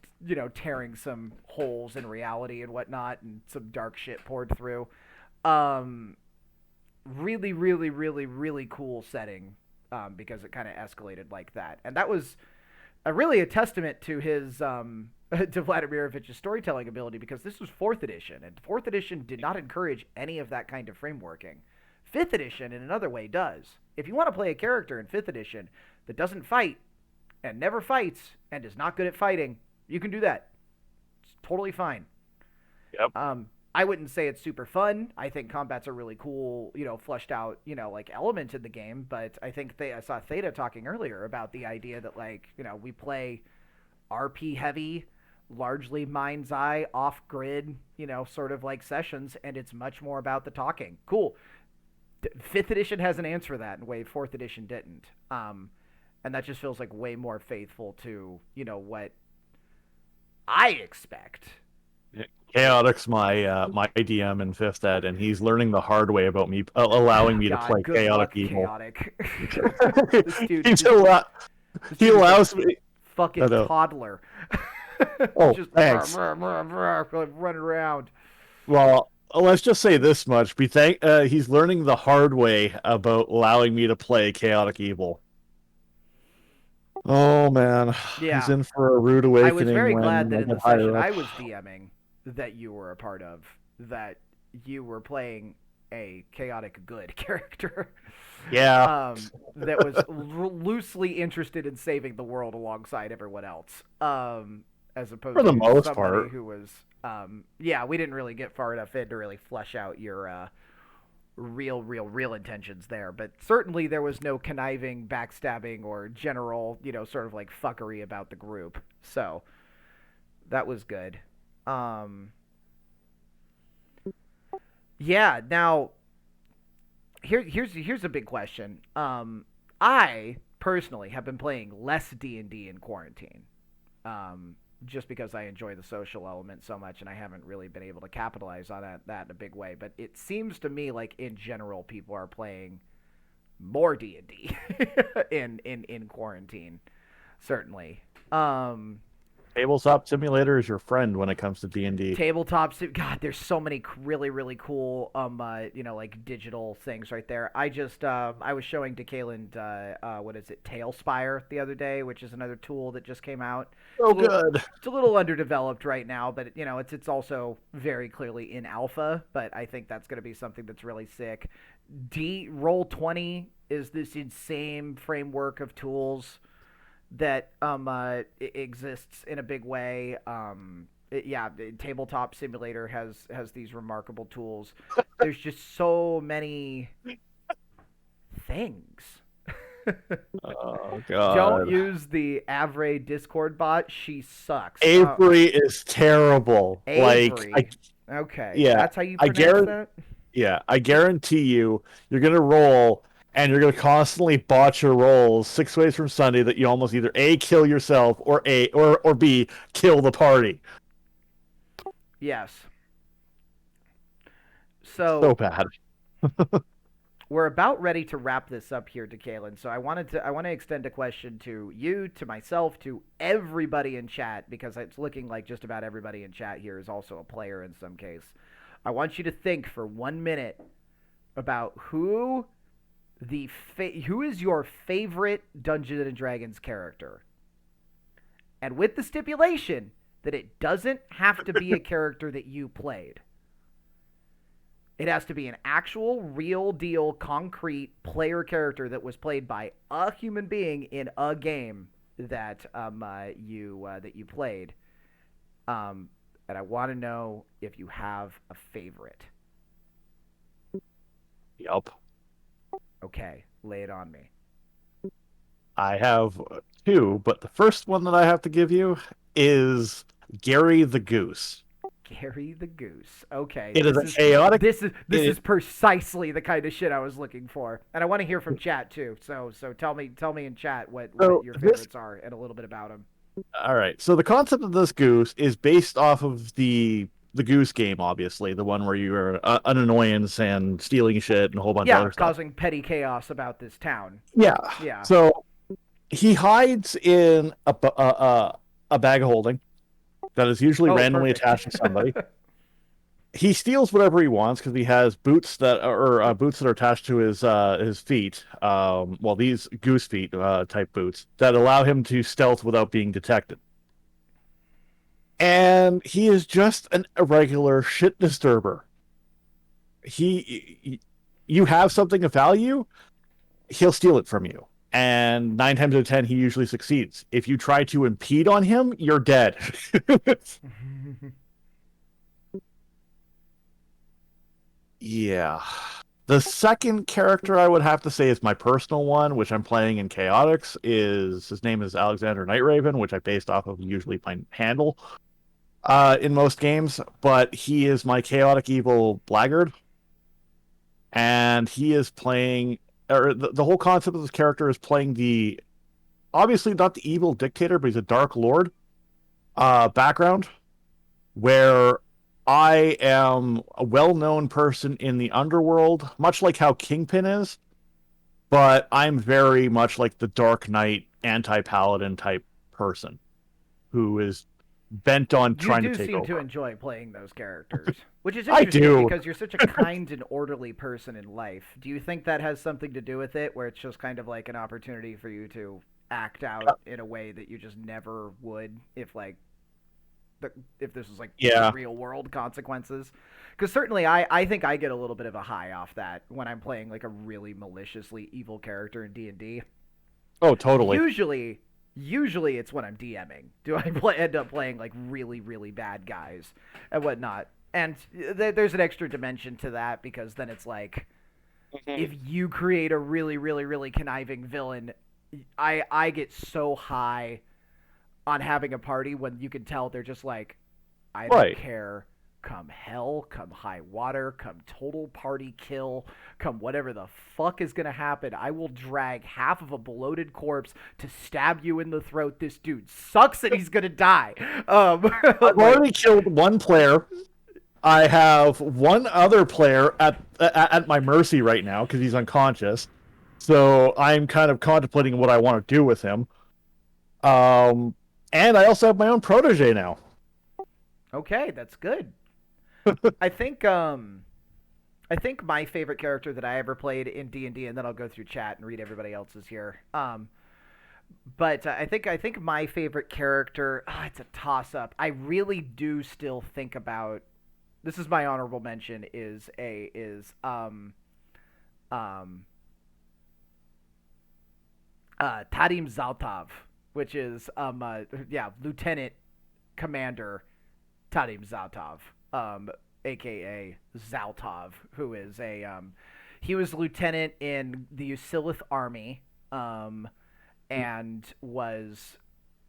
tearing some holes in reality and whatnot, and some dark shit poured through. Um, really, really, really, really cool setting, because it kind of escalated like that, and that was really a testament to his to Vladimirovich's storytelling ability, because this was fourth edition, and fourth edition did not encourage any of that kind of frameworking. Fifth edition, in another way, does. If you want to play a character in fifth edition that doesn't fight and never fights and is not good at fighting, you can do that. It's totally fine. Yep. I wouldn't say it's super fun. I think combat's a really cool, fleshed out, like element in the game. But I think I saw Theta talking earlier about the idea that like, we play RP heavy, largely mind's eye, off grid, sort of like sessions, and it's much more about the talking. Cool. Fifth edition has an answer for that in a way fourth edition didn't. And that just feels like way more faithful to, what I expect. Chaotic's my DM in fifth ed, and he's learning the hard way about me allowing me to God, play good chaotic luck, evil. chaotic. This dude, He's he dude is allows a me. fucking toddler. Oh, Just thanks. running around. Well, let's just say this much: he's learning the hard way about allowing me to play chaotic evil. Oh man, he's Yeah, in for a rude I was awakening very glad when that I in the get session higher up. I was DMing that you were a part of, that you were playing a chaotic good character. Yeah, That was loosely interested in saving the world alongside everyone else, as for opposed the to most somebody part. who was, yeah, we didn't really get far enough in to really flesh out your real intentions there. But certainly there was no conniving, backstabbing, or general, sort of like fuckery about the group. So that was good. Um, yeah. Now here's a big question. I personally have been playing less D&D in quarantine. Just because I enjoy the social element so much, and I haven't really been able to capitalize on that in a big way. But it seems to me like in general people are playing more D&D in quarantine, certainly. Tabletop Simulator is your friend when it comes to D&D. God, there's so many really really cool like digital things right there. I was showing Dkaelynd what is it, Tailspire the other day, which is another tool that just came out. Oh, good. It's a little underdeveloped right now, but it's also very clearly in alpha, but I think that's going to be something that's really sick. Roll20 is this insane framework of tools that exists in a big way. Tabletop Simulator has these remarkable tools. There's just so many things. Oh Don't god. use the Avray Discord bot. She sucks. Avery is terrible. Avery. Okay, Yeah, that's how you I pronounce guarantee. that. Yeah, I guarantee you're gonna roll, and you're gonna constantly botch your rolls 6 ways from Sunday that you almost either A, kill yourself, or B, kill the party. Yes. So So bad. we're about ready to wrap this up here, Dkaelynd. So I want to extend a question to you, to myself, to everybody in chat, because it's looking like just about everybody in chat here is also a player in some case. I want you to think for 1 minute about who is your favorite Dungeons and Dragons character, and with the stipulation that it doesn't have to be a character that you played. It has to be an actual, real deal, concrete player character that was played by a human being in a game that you played. And I want to know if you have a favorite. Yup. Okay, lay it on me. I have two, but the first one that I have to give you is Gary the Goose. Gary the Goose. Okay, It is a chaotic. This is precisely the kind of shit I was looking for, and I want to hear from chat too. So tell me in chat what your favorites are and a little bit about them. All right. So the concept of this goose is based off of the Goose game, obviously, the one where you are an annoyance and stealing shit and a whole bunch of other stuff. Causing petty chaos about this town. Yeah. Yeah. So he hides in a bag of holding that is usually randomly attached to somebody. He steals whatever he wants because he has boots that are attached to his feet. Well, these goose feet type boots that allow him to stealth without being detected. And he is just an irregular shit disturber. You have something of value, he'll steal it from you. And 9 times out of 10, he usually succeeds. If you try to impede on him, you're dead. Yeah. The second character I would have to say is my personal one, which I'm playing in Chaotix. His name is Alexander Nightraven, which I based off of usually my handle in most games. But he is my chaotic evil blackguard. And he is playing, or the whole concept of this character is playing obviously not the evil dictator, but he's a dark lord background, where I am a well-known person in the underworld, much like how Kingpin is, but I'm very much like the Dark Knight anti-paladin type person who is bent on trying to take over. You do seem to enjoy playing those characters, which is interesting because you're such a kind and orderly person in life. Do you think that has something to do with it, where it's just kind of like an opportunity for you to act out in a way that you just never would if this was like real world consequences? Because certainly I think I get a little bit of a high off that when I'm playing like a really maliciously evil character in D&D. Oh, totally. Usually it's when I'm DMing. Do I end up playing like really, really bad guys and whatnot? And there's an extra dimension to that, because then it's like, if you create a really, really, really conniving villain, I get so high on having a party when you can tell they're just like, I don't care. Come hell, come high water, come total party kill, come whatever the fuck is going to happen. I will drag half of a bloated corpse to stab you in the throat. This dude sucks and he's going to die. I've already killed one player. I have one other player at my mercy right now because he's unconscious. So I'm kind of contemplating what I want to do with him. And I also have my own protege now. Okay, that's good. I think my favorite character that I ever played in D&D, and then I'll go through chat and read everybody else's here. But I think my favorite character, it's a toss-up. I really do still think about, this is my honorable mention, is Tadim Zaltov, which is Lieutenant Commander Tadim Zaltov, aka Zaltov, who is he was lieutenant in the Usilith army, and was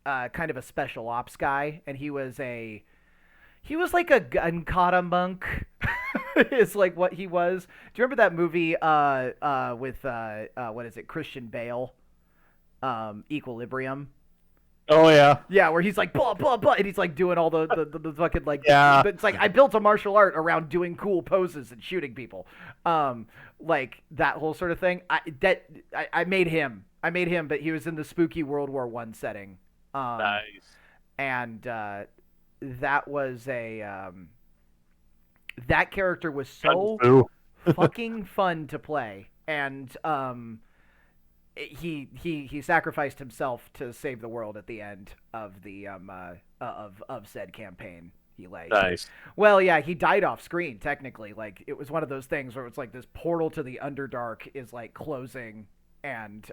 kind of a special ops guy, and he was like a Gun-Kata monk, is like what he was. Do you remember that movie with what is it, Christian Bale, Equilibrium? Oh yeah, Yeah, where he's like blah blah blah, and he's like doing all the fucking like. yeah. It's like I built a martial art around doing cool poses and shooting people, like that whole sort of thing. I made him. I made him, but he was in the spooky World War I setting, Nice. and that was a that character was Kung so Fu. fucking fun to play, and he sacrificed himself to save the world at the end of the of said campaign. He like, Nice. well, yeah, he died off screen technically. Like it was one of those things where it's like this portal to the Underdark is like closing, and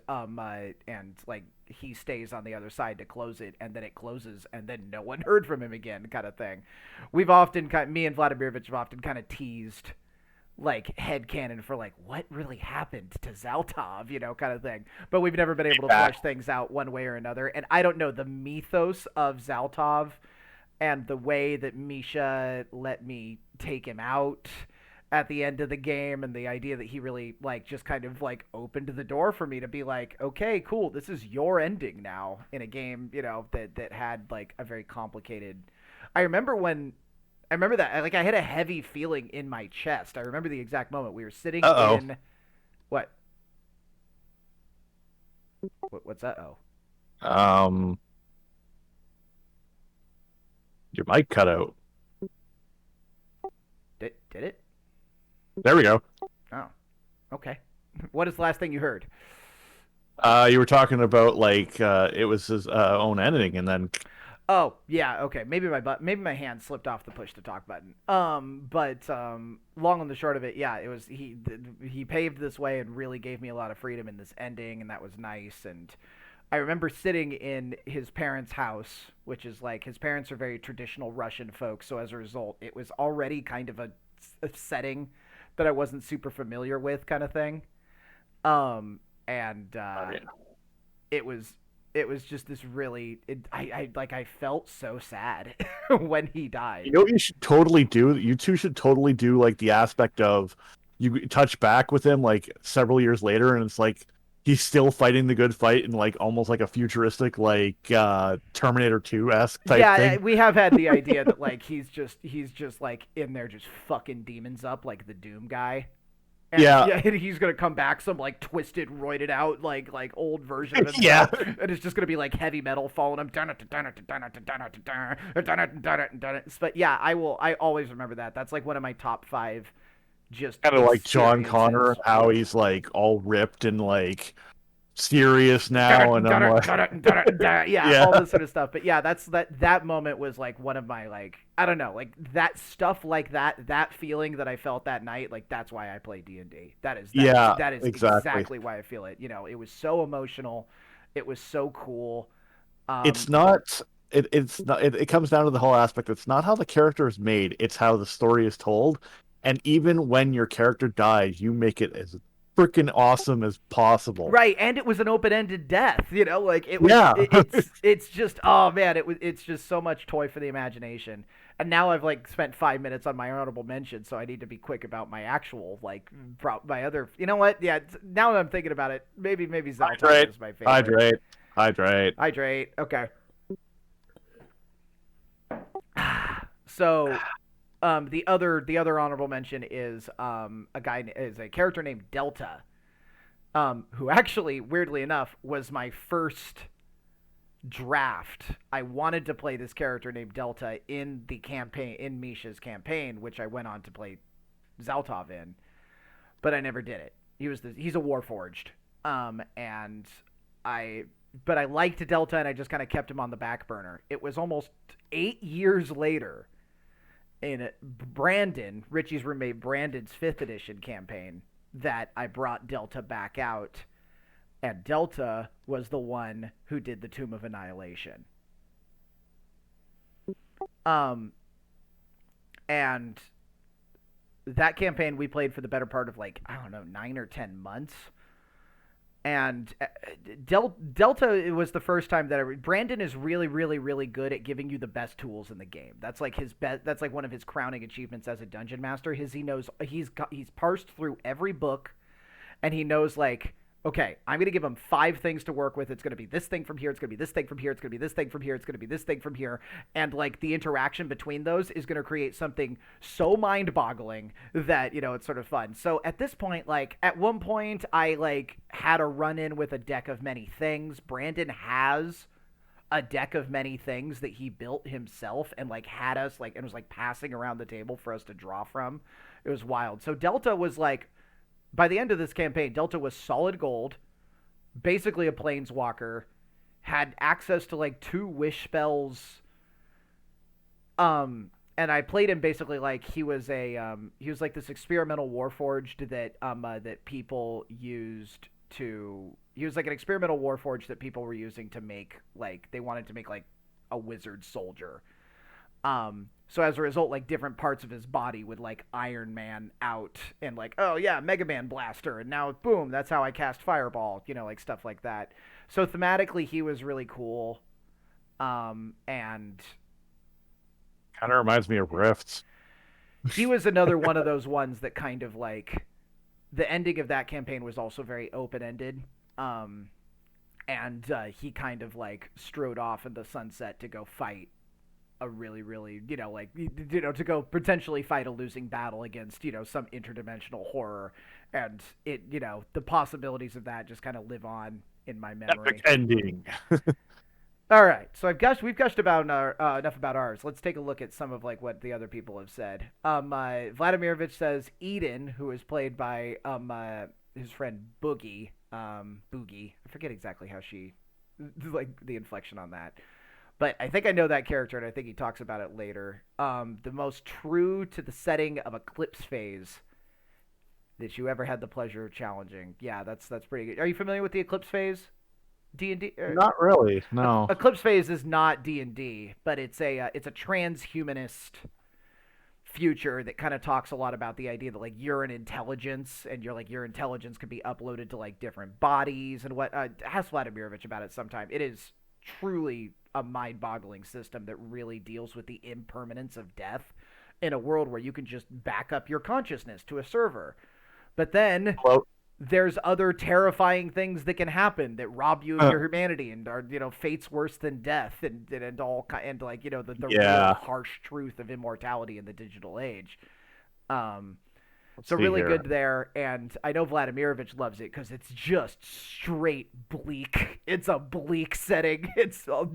like he stays on the other side to close it, and then it closes, and then no one heard from him again, kind of thing. We've often me and Vladimirovich have often kind of teased like headcanon for like what really happened to Zaltov, kind of thing. But we've never been able to Yeah. flesh things out one way or another. And I don't know the mythos of Zaltov and the way that Misha let me take him out at the end of the game, and the idea that he really like just kind of like opened the door for me to be like, okay, cool, this is your ending now in a game, that had like a very complicated. I remember when I remember that like I had a heavy feeling in my chest. I remember the exact moment we were sitting Uh in what what's that? Oh, oh. Your mic cut out. did it? There we go. Oh, okay. What is the last thing you heard? You were talking about like it was his own ending, and then Oh, yeah, okay. Maybe my hand slipped off the push to talk button. But long and the short of it, yeah, it was he paved this way and really gave me a lot of freedom in this ending, and that was nice. And I remember sitting in his parents' house, which is like his parents are very traditional Russian folks, so as a result, it was already kind of a setting that I wasn't super familiar with, kind of thing. And oh, yeah. it was it was just this really I felt so sad when he You died. know what you should totally do? You two should totally do like the aspect of you touch back with him like several years later, and it's like he's still fighting the good fight in like almost like a futuristic like Terminator 2 esque type Yeah, thing. we have had the idea that like he's just like in there just fucking demons up like the Doom guy. And Yeah, yeah, and he's gonna come back some like twisted, roided out, like old version of yeah, himself, and it's just gonna be like heavy metal following him. But yeah, I always remember that. That's like one of my top five just kind of like John Connor, experiences. how he's like all ripped and like serious now, and I'm like, Yeah, yeah, all this sort of stuff. But yeah, that moment was like one of my like I don't know, like that stuff like that feeling that I felt that night, like that's why I play D&D. yeah, That is exactly. exactly why I feel it. It was so emotional. It was so cool. It's Um not. It's not. It comes down to the whole aspect. It's not how the character is made. It's how the story is told. And even when your character dies, you make it as freaking awesome as possible. Right, and it was an open-ended death, like it was Yeah, it's just oh man, it's just so much toy for the imagination. And now I've like spent 5 minutes on my honorable mention, so I need to be quick about my actual like my other. You know what? Yeah, now that I'm thinking about it, maybe Zaltov hydrate, is my favorite. hydrate, hydrate. Hydrate. Okay. So, the other honorable mention is a character named Delta, who actually, weirdly enough, was my first draft. I wanted to play this character named Delta in the campaign, in Misha's campaign, which I went on to play Zaltov in, but I never did it. He's a Warforged, and I but I liked Delta, and I just kind of kept him on the back burner. It was almost 8 years later in Richie's roommate Brandon's 5th edition campaign, that I brought Delta back out, and Delta was the one who did the Tomb of Annihilation. Um, and that campaign we played for the better part of like I don't know 9 or 10 months, and Delta was the first time that Brandon is really really really good at giving you the best tools in the game. That's like his best. That's like one of his crowning achievements as a dungeon master. He knows he's parsed through every book, and he knows like okay, I'm going to give him 5 things to work with. It's going to be this thing from here. It's going to be this thing from here. It's going to be this thing from here. It's going to be this thing from here. And like the interaction between those is going to create something so mind boggling that, it's sort of fun. So at this point, like at one point, I like had a run in with a deck of many things. Brandon has a deck of many things that he built himself and like had us like and was like passing around the table for us to draw from. It was wild. So Delta was like by the end of this campaign, Delta was solid gold, basically a planeswalker, had access to like 2 wish spells. And I played him basically like he was like this experimental warforged that people used to he was like an experimental warforged that people were using to make like they wanted to make like a wizard soldier. So as a result, like different parts of his body would like Iron Man out and like, oh yeah, Mega Man blaster, and now boom, that's how I cast Fireball, like stuff like that. So thematically, he was really cool. And Kind of reminds me of Rifts. he was another one of those ones that kind of like the ending of that campaign was also very open ended. And he kind of like strode off in the sunset to go fight a really, really, to go potentially fight a losing battle against, some interdimensional horror. And the possibilities of that just kind of live on in my memory. Epic ending. All right, so we've gushed about enough about ours. Let's take a look at some of like what the other people have said. Vladimirovich says Eden, who is played by his friend Boogie, Boogie. I forget exactly how she, like the inflection on that. But I think I know that character, and I think he talks about it later. The most true to the setting of Eclipse Phase that you ever had the pleasure of challenging. Yeah, that's pretty good. Are you familiar with the Eclipse Phase? D&D? Not really. No. Eclipse Phase is not D&D, but it's a transhumanist future that kind of talks a lot about the idea that like you're an intelligence and your intelligence can be uploaded to like different bodies and what ask Vladimirovich about it sometime. It is truly a mind-boggling system that really deals with the impermanence of death in a world where you can just back up your consciousness to a server. But then there's other terrifying things that can happen that rob you of your humanity and are fates worse than death and all and like the real harsh truth of immortality in the digital age. So really good there, and I know Vladimirovich loves it because it's just straight bleak. It's a bleak setting.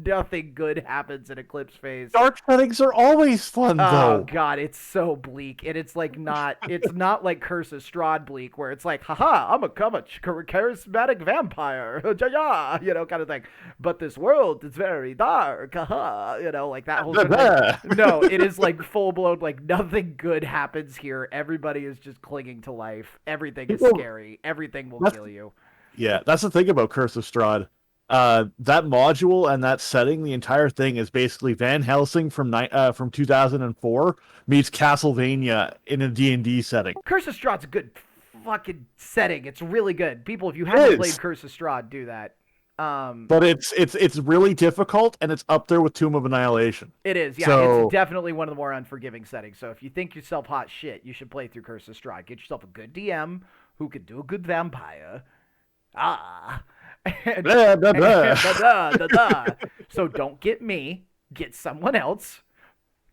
Nothing good happens in Eclipse Phase. Dark settings are always fun, though. Oh god, it's so bleak, and it's like it's not like Curse of Strahd bleak, where it's like, haha, I'm a charismatic vampire, yeah, kind of thing. But this world is very dark, haha, like that whole. No, it is like full blown, like nothing good happens here. Everybody is just clinging to life. Everything is scary. Everything will kill you. Yeah, that's the thing about Curse of Strahd. That module and that setting, the entire thing is basically Van Helsing from 2004 meets Castlevania in a D&D setting. Curse of Strahd's a good fucking setting. It's really good. People, if you haven't played Curse of Strahd, do that. But it's really difficult, and it's up there with Tomb of Annihilation. It is, yeah. So, it's definitely one of the more unforgiving settings. So if you think yourself hot shit, you should play through Curse of Strahd. Get yourself a good DM who can do a good vampire. And, blah, blah, blah. So don't get me. Get someone else.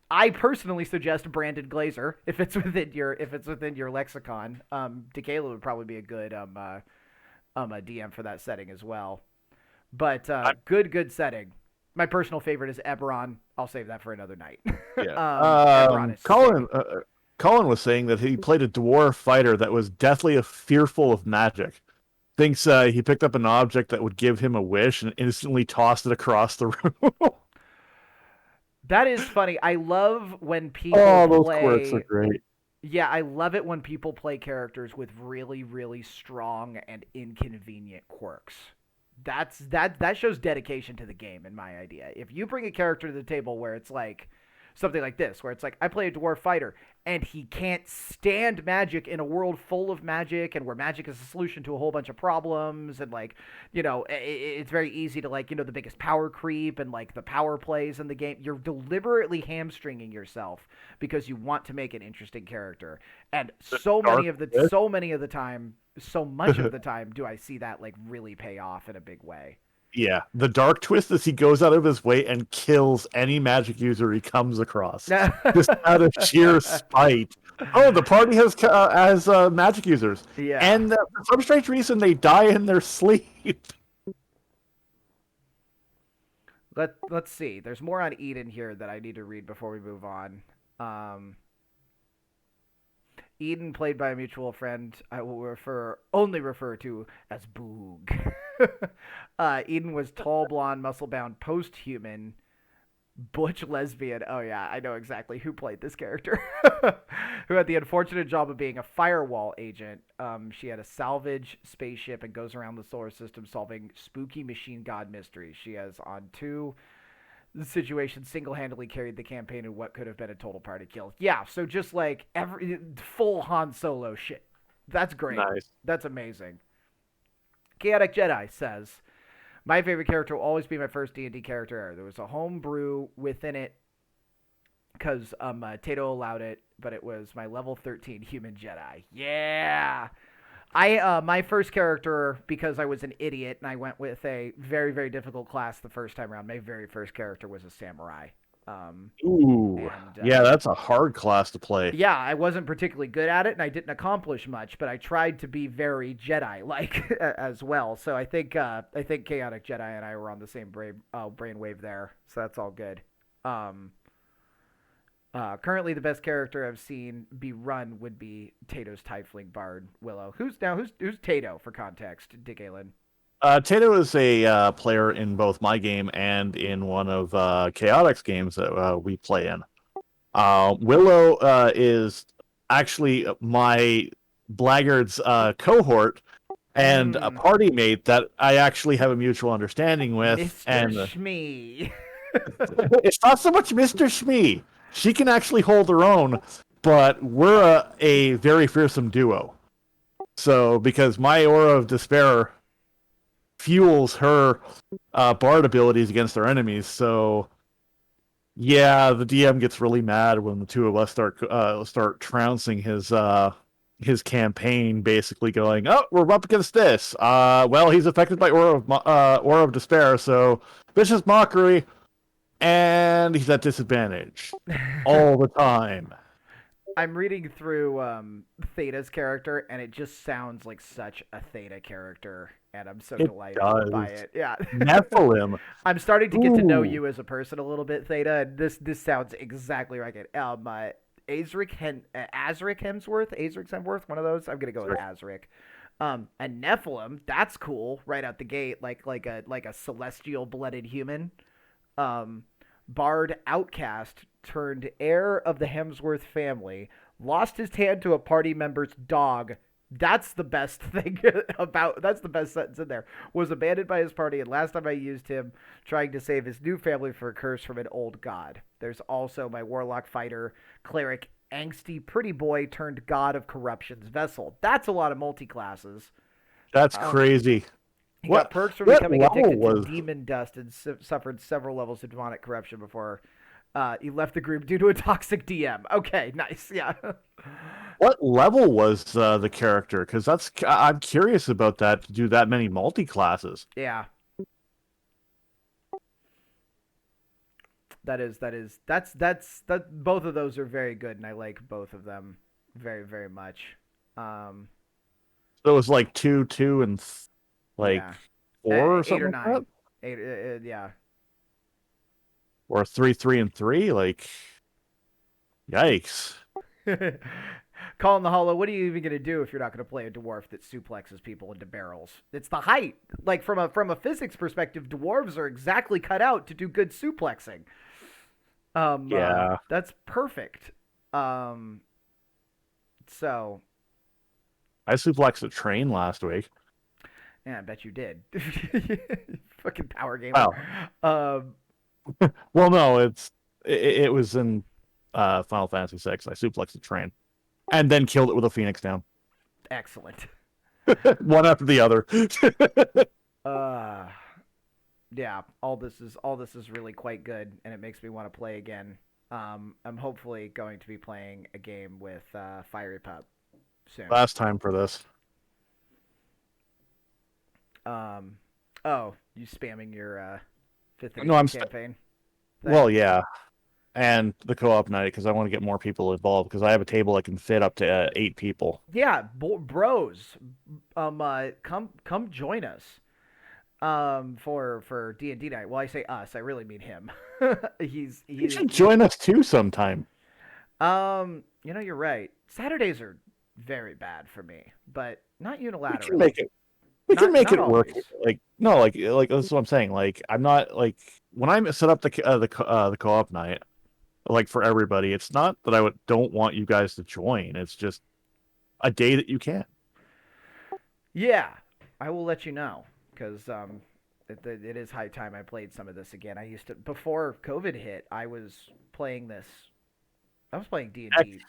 I personally suggest Brandon Glazer if it's within your lexicon. Dkaelynd would probably be a good a DM for that setting as well. But good setting. My personal favorite is Eberron. I'll save that for another night. Yeah. Colin was saying that he played a dwarf fighter that was deathly fearful of magic. Thinks he picked up an object that would give him a wish and instantly tossed it across the room. That is funny. I love when people those quirks are great. Yeah, I love it when people play characters with really, really strong and inconvenient quirks. That shows dedication to the game, in my idea. If you bring a character to the table where it's like something like this, where it's like, I play a dwarf fighter, and he can't stand magic in a world full of magic, and where magic is a solution to a whole bunch of problems, and like, it's very easy to like, the biggest power creep and like the power plays in the game. You're deliberately hamstringing yourself because you want to make an interesting character, and so many of the time, so much of the time do I see that like really pay off in a big way. Yeah, the dark twist is he goes out of his way and kills any magic user he comes across, just out of sheer spite. Oh, the party has magic users, Yeah. and for some strange reason they die in their sleep. Let's see. There's more on Eden here that I need to read before we move on. Um, Eden, played by a mutual friend, I will only refer to as Boog. Eden was tall, blonde, muscle-bound, post-human, butch lesbian. Oh yeah, I know exactly who played this character. Who had the unfortunate job of being a firewall agent. She had a salvage spaceship and goes around the solar system solving spooky machine god mysteries. She has on two situations single-handedly carried the campaign in what could have been a total party kill. Yeah, so just like every full Han Solo shit. That's great. Nice. That's amazing. Chaotic Jedi says, my favorite character will always be my first D&D character ever. There was a homebrew within it because Tato allowed it, but it was my level 13 human Jedi. Yeah. I my first character, because I was an idiot and I went with a very, very difficult class the first time around, my very first character was a samurai. Ooh, And yeah, that's a hard class to play. yeah, I wasn't particularly good at it and I didn't accomplish much, but I tried to be very Jedi like as well. So I think Chaotic Jedi and I were on the same brainwave there. So that's all good. Um, Currently, the best character I've seen be run would be Tato's Tiefling Bard Willow. Who's Tato for context? Dkaelynd. Tato is a player in both my game and in one of Chaotix games that we play in. Willow is actually my Blackguard's cohort and a party mate that I actually have a mutual understanding with. Mr. And Shmee. it's not so much Mr. Shmee. She can actually hold her own, but we're a very fearsome duo. So, because my aura of despair fuels her bard abilities against our enemies, so yeah, the DM gets really mad when the two of us start trouncing his campaign, basically going, "Oh, we're up against this. Well, he's affected by aura of despair, so vicious mockery, and he's at disadvantage all the time." I'm reading through Theta's character, and it just sounds like such a Theta character, and I'm so It delighted does. by it. Yeah. Nephilim. I'm starting to get to know Ooh. you as a person a little bit, Theta, and this sounds exactly like it. Azric Hemsworth, one of those. I'm gonna go with Azric. A Nephilim, that's cool right out the gate, like a celestial blooded human. Um, Bard outcast turned heir of the Hemsworth family, lost his hand to a party member's dog. That's the best thing that's the best sentence in there. Was abandoned by his party, and last time I used him trying to save his new family from a curse from an old god. There's also my warlock fighter, cleric, angsty pretty boy turned god of corruption's vessel. That's a lot of multi-classes. That's crazy. He What- got perks for what becoming level addicted was- to demon dust and suffered several levels of demonic corruption before he left the group due to a toxic DM. Okay, nice. Yeah. What level was the character? Because I'm curious about that. To do that many multi-classes. Yeah. That both of those are very good, and I like both of them very, very much. So it was like 2, 2, and Yeah. 4 or 8 something or like 9. that? 8, yeah. Or 3, 3, and 3? Like, yikes. Calling the Hollow, what are you even going to do if you're not going to play a dwarf that suplexes people into barrels? It's the height. Like, from a physics perspective, dwarves are exactly cut out to do good suplexing. Yeah. That's perfect. So, I suplexed a train last week. yeah, I bet you did. Fucking power gamer. Wow. Well, no, it was in Final Fantasy VI. I suplexed a train, and then killed it with a phoenix down, Excellent. one after the other. Yeah, all this is really quite good, and it makes me want to play again. I'm hopefully going to be playing a game with Fiery Pup soon. Last time for this. Um, oh, you spamming your fifth No, edition campaign thing? well, yeah, and the co-op night because I want to get more people involved because I have a table that can fit up to 8 people. Yeah, bros, come join us. For D&D night. Well, I say us, I really mean him. You He's should join us too sometime. you're right. Saturdays are very bad for me, but not We can make unilaterally. it. We can make Not it work. always. Like no, like that's what I'm saying. Like I'm not like when I set up the co-op night, like for everybody. It's not that don't want you guys to join. It's just a day that you can. Yeah, I will let you know because it is high time I played some of this again. I used to before COVID hit. I was playing this. I was playing Heck, D&D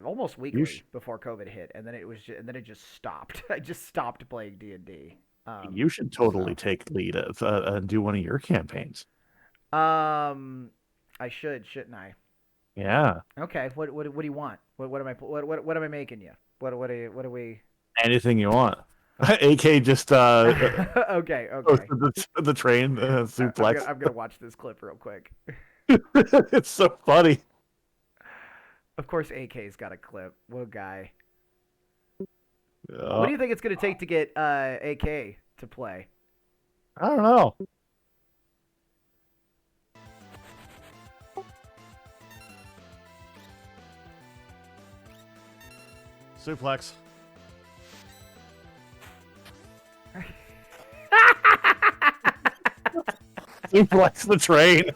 almost you weekly before COVID hit, and then and then it just stopped. I just stopped playing D&D. you should totally So take lead and do one of your campaigns. I shouldn't I? Yeah, Okay. What do you want? What am I what am I making you? What are we? anything you want. AK just Okay. Okay. the train suplex. I'm gonna watch this clip real quick. It's so funny. Of course, AK's got a clip. What guy? What Uh, do you think it's gonna take to get AK to play? I don't know. Suplex. Suplex the train.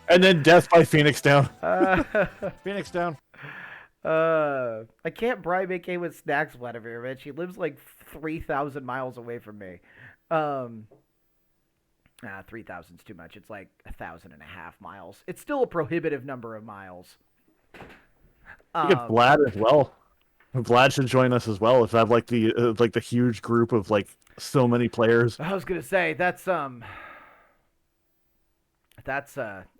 And then death by Phoenix down. Phoenix down. I can't bribe AK with snacks, Vladimir, man. She lives like 3,000 miles away from me. 3,000's too much. It's like 1,500 miles. It's still a prohibitive number of miles. You get Um, Vlad as well. Vlad should join us as well if I have like the huge group of like so many players. I was gonna say I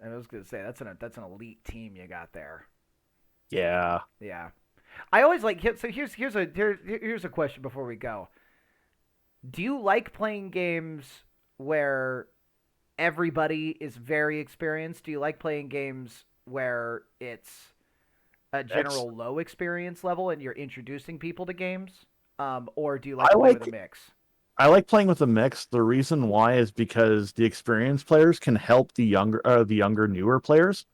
was gonna say that's an elite team you got there. Yeah. Yeah. I always like so here's a question before we go. Do you like playing games where everybody is very experienced? Do you like playing games where it's a X. general low experience level and you're introducing people to games? Or do you like I to play with a like mix? I like playing with a mix. The reason why is because the experienced players can help the younger newer players.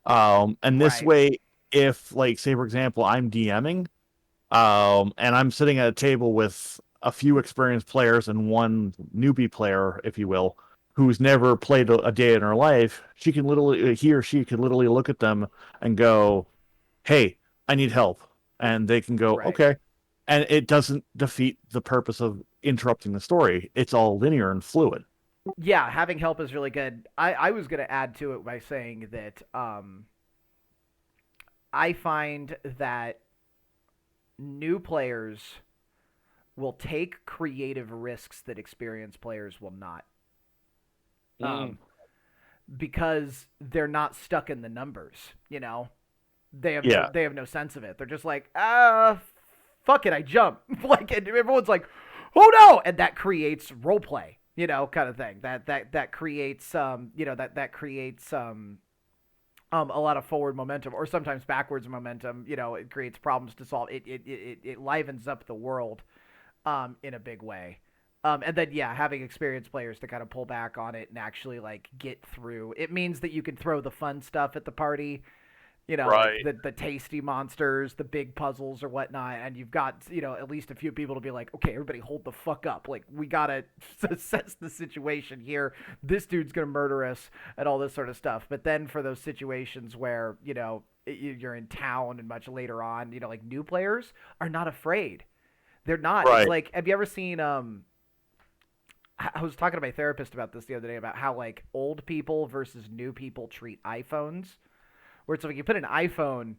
And this Right. way, if like say for example, I'm DMing, and I'm sitting at a table with a few experienced players and one newbie player, if you will, who's never played a day in her life, he or she could literally look at them and go, "Hey, I need help," and they can go, Right. "Okay," and it doesn't defeat the purpose of interrupting the story. It's all linear and fluid. Yeah, having help is really good. I was going to add to it by saying that I find that new players will take creative risks that experienced players will not. Mm. Um, because they're not stuck in the numbers, you know? Yeah, They have no sense of it. They're just like, fuck it, I jump. Like and everyone's like, "Oh no!" And that creates role play, kind of thing. That creates that creates a lot of forward momentum or sometimes backwards momentum. It creates problems to solve. It livens up the world in a big way. And then yeah, having experienced players to kind of pull back on it and actually like get through. It means that you can throw the fun stuff at the party, like right. the tasty monsters, the big puzzles or whatnot, and you've got at least a few people to be like, okay, everybody hold the fuck up, like we gotta assess the situation here. This dude's gonna murder us and all this sort of stuff. But then for those situations where you're in town and much later on, like new players are not afraid. They're not. It's Right. like, have you ever seen I was talking to my therapist about this the other day about how like old people versus new people treat iPhones, where it's like you put an iPhone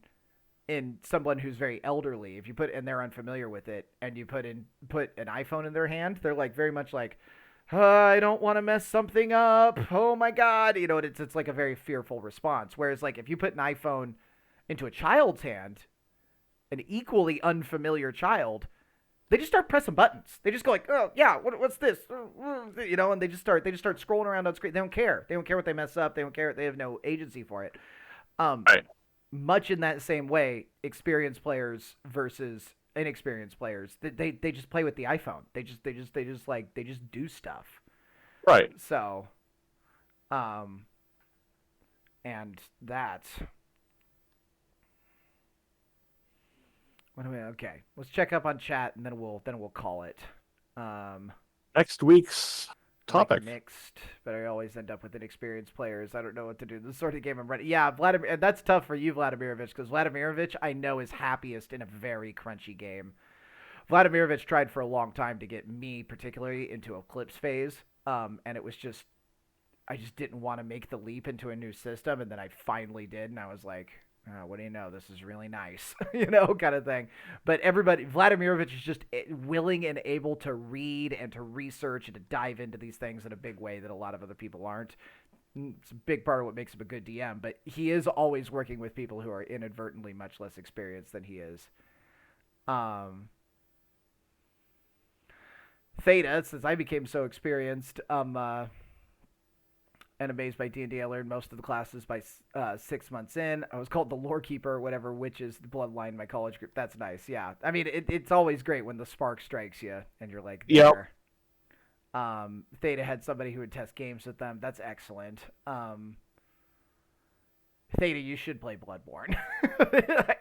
in someone who's very elderly, if you put and they're unfamiliar with it, and you put an iPhone in their hand, they're like very much like, I don't want to mess something up. Oh my god, it's like a very fearful response. Whereas like if you put an iPhone into a child's hand, an equally unfamiliar child, They just start pressing buttons. They just go like, oh yeah, what's this? And they just start scrolling around on screen. They don't care. They don't care what they mess up. They don't care. They have no agency for it. Um, Right. Much in that same way, experienced players versus inexperienced players, they just play with the iPhone. They just do stuff. Right. So, um, and that. What do we? Okay, let's check up on chat and then we'll call it. Um, Next week's I like topic. mixed, but I always end up with inexperienced players. I don't know what to do. This sort of game I'm running. Yeah, Vladimir. And that's tough for you, Vladimirovich, because Vladimirovich I know is happiest in a very crunchy game. Vladimirovich tried for a long time to get me particularly into Eclipse phase, and it was just I just didn't want to make the leap into a new system, and then I finally did, and I was like, oh, what do you know? This is really nice, kind of thing. But Vladimirovich is just willing and able to read and to research and to dive into these things in a big way that a lot of other people aren't. It's a big part of what makes him a good DM, but he is always working with people who are inadvertently much less experienced than he is. Um, Theta, since I became so experienced, and amazed by D&D. I learned most of the classes by 6 months in. I was called the lore keeper or whatever, which is the bloodline in my college group. That's nice, yeah. I mean, it's always great when the spark strikes you and you're like Yep. there. Theta had somebody who would test games with them. That's excellent. Theta, you should play Bloodborne.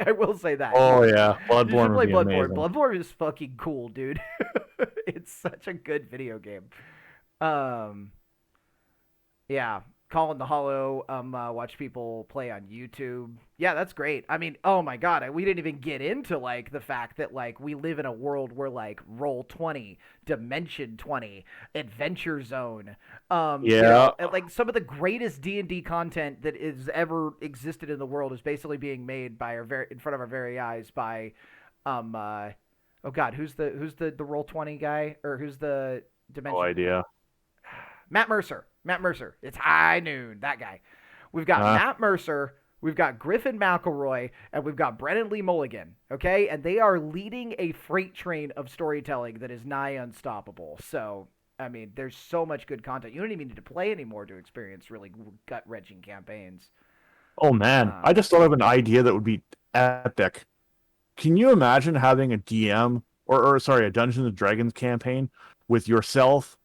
I will say that. Oh yeah, You should Bloodborne play would be Bloodborne. amazing. Bloodborne is fucking cool, dude. It's such a good video game. Um, yeah, Calling the Hollow. Watch people play on YouTube. Yeah, that's great. I mean, oh my god, we didn't even get into like the fact that like we live in a world where like Roll20, Dimension 20, Adventure Zone, Yeah. and, like some of the greatest D&D content that has ever existed in the world is basically being made by in front of our very eyes by, oh god, who's the Roll20 guy, or who's the No Dimension? idea. Matt Mercer. Matt Mercer. It's high noon. That guy. We've got Matt Mercer. We've got Griffin McElroy, and we've got Brennan Lee Mulligan. Okay, and they are leading a freight train of storytelling that is nigh unstoppable. So, I mean, there's so much good content. You don't even need to play anymore to experience really gut-wrenching campaigns. Oh man, I just thought of an idea that would be epic. Can you imagine having a DM or sorry, a Dungeons and Dragons campaign with yourself,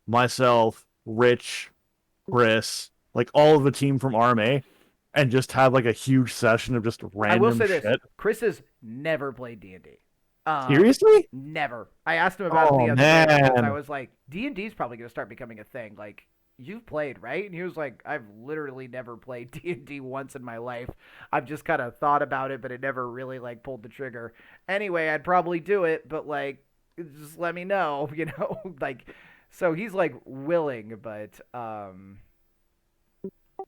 myself, Rich, Chris, like all of the team from RMA, and just have like a huge session of just random I will say shit? this: Chris has never played D&D. Seriously? Never. I asked him about it the other day because I was like, D&D is probably going to start becoming a thing. Like, you've played, right? And he was like, I've literally never played D&D once in my life. I've just kind of thought about it, but it never really like pulled the trigger. Anyway, I'd probably do it, but like, just let me know, like. So he's like willing, but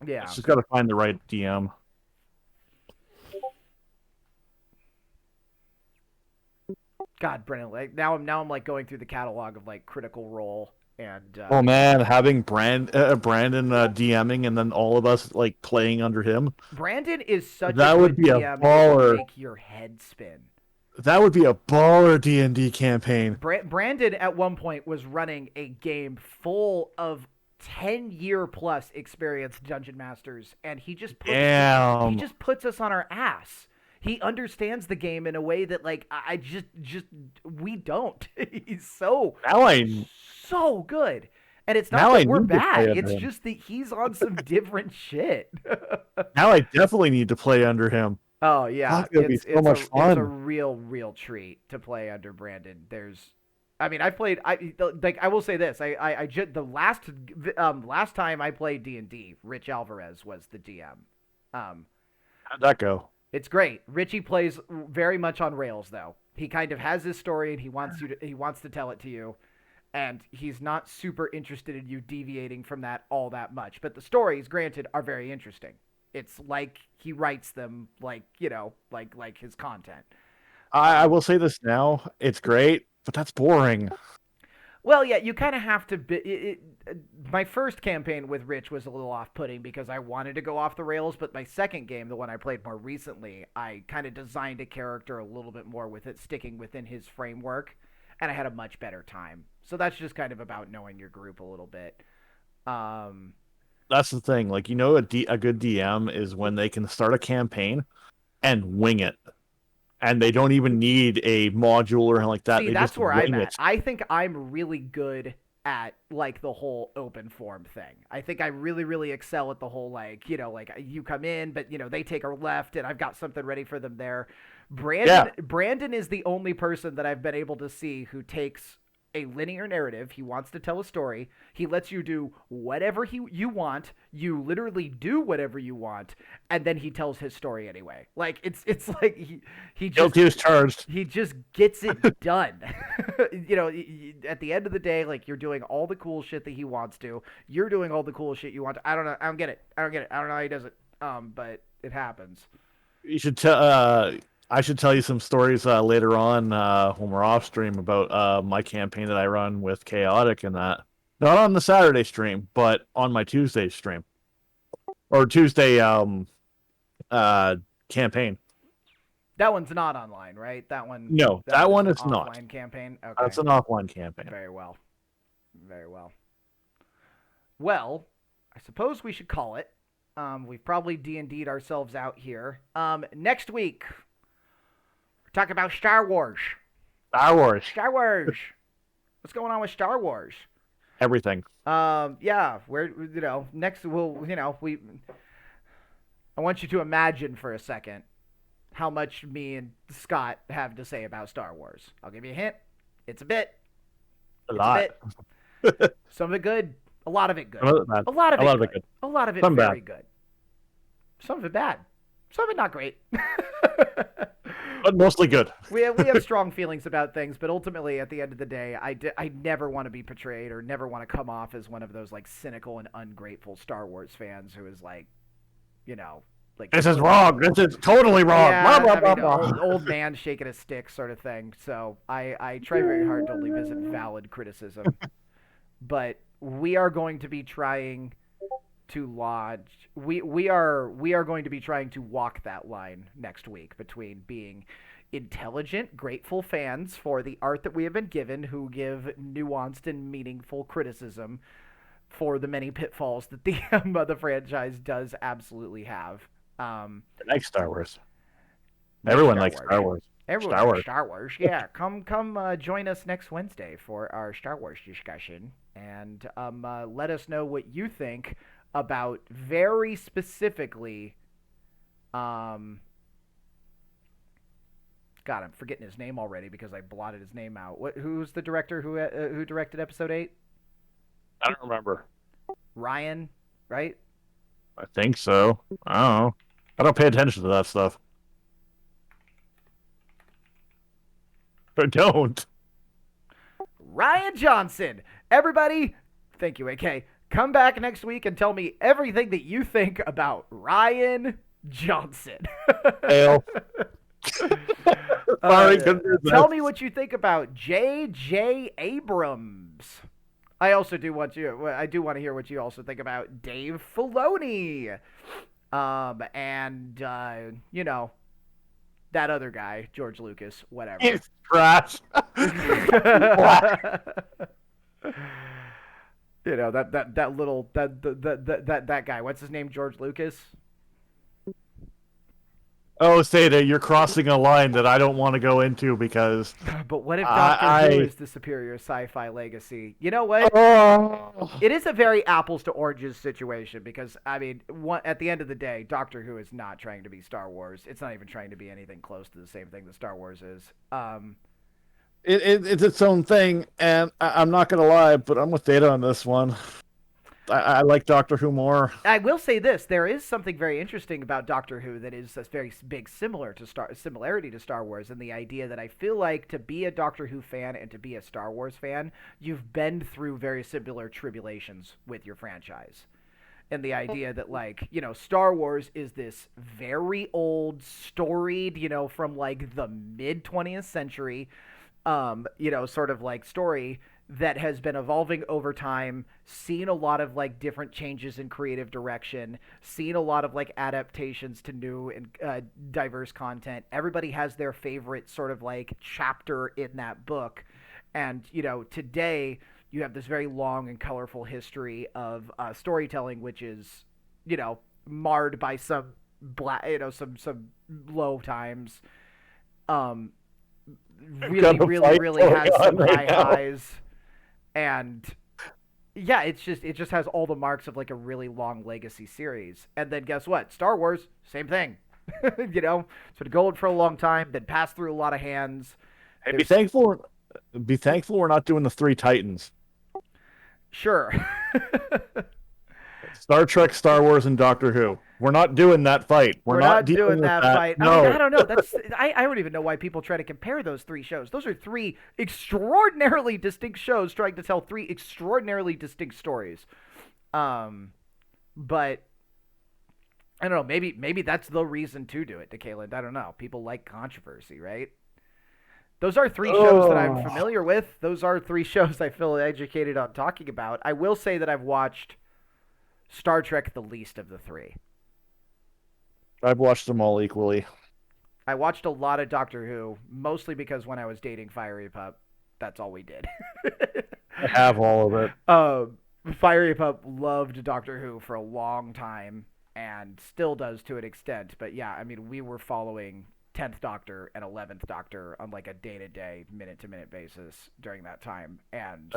yeah. Just got to find the right DM. God, Brennan, like now I'm like going through the catalog of like Critical Role and Oh man, having Brandon DMing and then all of us like playing under him. Brandon is such That a would good be a DM, it would baller. make your head spin. That would be a baller D&D campaign. Brandon at one point was running a game full of 10-year plus experienced dungeon masters, and he just puts us on our ass. He understands the game in a way that like I just we don't. He's so good. And it's not that we're bad. It's just that he's on some different shit. Now I definitely need to play under him. Oh yeah, it's so much fun. It's a real treat to play under Brandon. I will say this. The last time I played D&D, Rich Alvarez was the DM. How'd that go? It's great. Richie plays very much on rails though. He kind of has his story and he wants to tell it to you, and he's not super interested in you deviating from that all that much. But the stories, granted, are very interesting. It's like he writes them like his content. I will say this now. It's great, but that's boring. Well, yeah, you kind of have to. My first campaign with Rich was a little off-putting because I wanted to go off the rails, but my second game, the one I played more recently, I kind of designed a character a little bit more with it, sticking within his framework. and I had a much better time. So that's just kind of about knowing your group a little bit. Um, That's the thing. Like, a good DM is when they can start a campaign and wing it. And they don't even need a module or anything like that. See, They just that's where I'm wing at. it. I think I'm really good at like the whole open form thing. I think I really, really excel at the whole like, like you come in, but they take a left and I've got something ready for them there. Yeah. Brandon is the only person that I've been able to see who takes a linear narrative. He wants to tell a story. He lets you do whatever you want. You literally do whatever you want, and then he tells his story anyway. Like it's like he just Guilty as charged. he just gets it done. At the end of the day, like you're doing all the cool shit that he wants to. You're doing all the cool shit you want to. I don't know. I don't get it. I don't know how he does it. But it happens. You should tell. I should tell you some stories later on when we're off stream about my campaign that I run with Chaotic and that. Not on the Saturday stream, but on my Tuesday stream or Tuesday campaign. That one's not online, right? That one. No, that one is an not. offline campaign. Okay. That's an offline campaign. Very well. Very well. Well, I suppose we should call it. We've probably D&D'd ourselves out here. Next week, we're talking about Star Wars. Star Wars. Star Wars. What's going on with Star Wars? Everything. Yeah, we're next we. I want you to imagine for a second how much me and Scott have to say about Star Wars. I'll give you a hint. It's a bit. A lot. Some of it good. A lot of it good. A lot of it good. A lot of it Some very bad. good. Some of it bad. Some of it not great. But mostly good. we have strong feelings about things, but ultimately, at the end of the day, I never want to be portrayed or never want to come off as one of those like cynical and ungrateful Star Wars fans who is like, like This is wrong. This is totally wrong. Yeah, Blah, blah, blah, blah. old man shaking a stick sort of thing. So I try very hard to only visit valid criticism, but we are going to be trying to lodge. We are going to be trying to walk that line next week between being intelligent, grateful fans for the art that we have been given, who give nuanced and meaningful criticism for the many pitfalls that the franchise does absolutely have. Like Star Wars. Everyone likes Star Wars. Everyone likes Star Wars. Yeah, come join us next Wednesday for our Star Wars discussion, and let us know what you think about very specifically. God, I'm forgetting his name already because I blotted his name out. Who's the director who directed Episode 8? I don't remember. Ryan, right? I think so. I don't know. I don't pay attention to that stuff. I don't. Ryan Johnson. Everybody, thank you, AK. Come back next week and tell me everything that you think about Ryan Johnson. Fail. Sorry, tell me what you think about J.J. Abrams. I also do want to hear what you also think about Dave Filoni. And that other guy, George Lucas, whatever. It's trash. that guy. What's his name? George Lucas. Oh, Seda, you're crossing a line that I don't want to go into because. But what if Doctor Who is the superior sci-fi legacy? You know what? It is a very apples to oranges situation because at the end of the day, Doctor Who is not trying to be Star Wars. It's not even trying to be anything close to the same thing that Star Wars is. It's its own thing, and I'm not gonna lie, but I'm with Data on this one. I like Doctor Who more. I will say this: there is something very interesting about Doctor Who that is a very big similarity to Star Wars, and the idea that I feel like to be a Doctor Who fan and to be a Star Wars fan, you've been through very similar tribulations with your franchise. And the idea that, Star Wars is this very old, storied, from the mid 20th century, sort of story that has been evolving over time, seen a lot of different changes in creative direction, seen a lot of adaptations to new and diverse content. Everybody has their favorite sort of chapter in that book. And today you have this very long and colorful history of storytelling, which is marred by some some low times. Um, We've really, got a really, fight really going has on some right high now. highs, and yeah, it just has all the marks of like a really long legacy series. And then guess what? Star Wars, same thing. It's been going for a long time, been passed through a lot of hands. Hey, There's be thankful we're not doing the three Titans. sure. Star Trek, Star Wars, and Doctor Who. We're not doing that fight. We're We're not not dealing doing with that that. fight. I mean, I No. don't know. I don't even know why people try to compare those three shows. Those are three extraordinarily distinct shows trying to tell three extraordinarily distinct stories. Um, but I don't know. Maybe that's the reason to do it, Dkaelynd. I don't know. People like controversy, right? Those are three shows that I'm Oh, familiar with. Those are three shows I feel educated on talking about. I will say that I've watched Star Trek the least of the three. I've watched them all equally. I watched a lot of Doctor Who, mostly because when I was dating Fiery Pup, that's all we did. I have all of it. um, Fiery Pup loved Doctor Who for a long time and still does to an extent. But yeah, I mean, we were following 10th Doctor and 11th Doctor on like a day to day, minute to minute basis during that time. And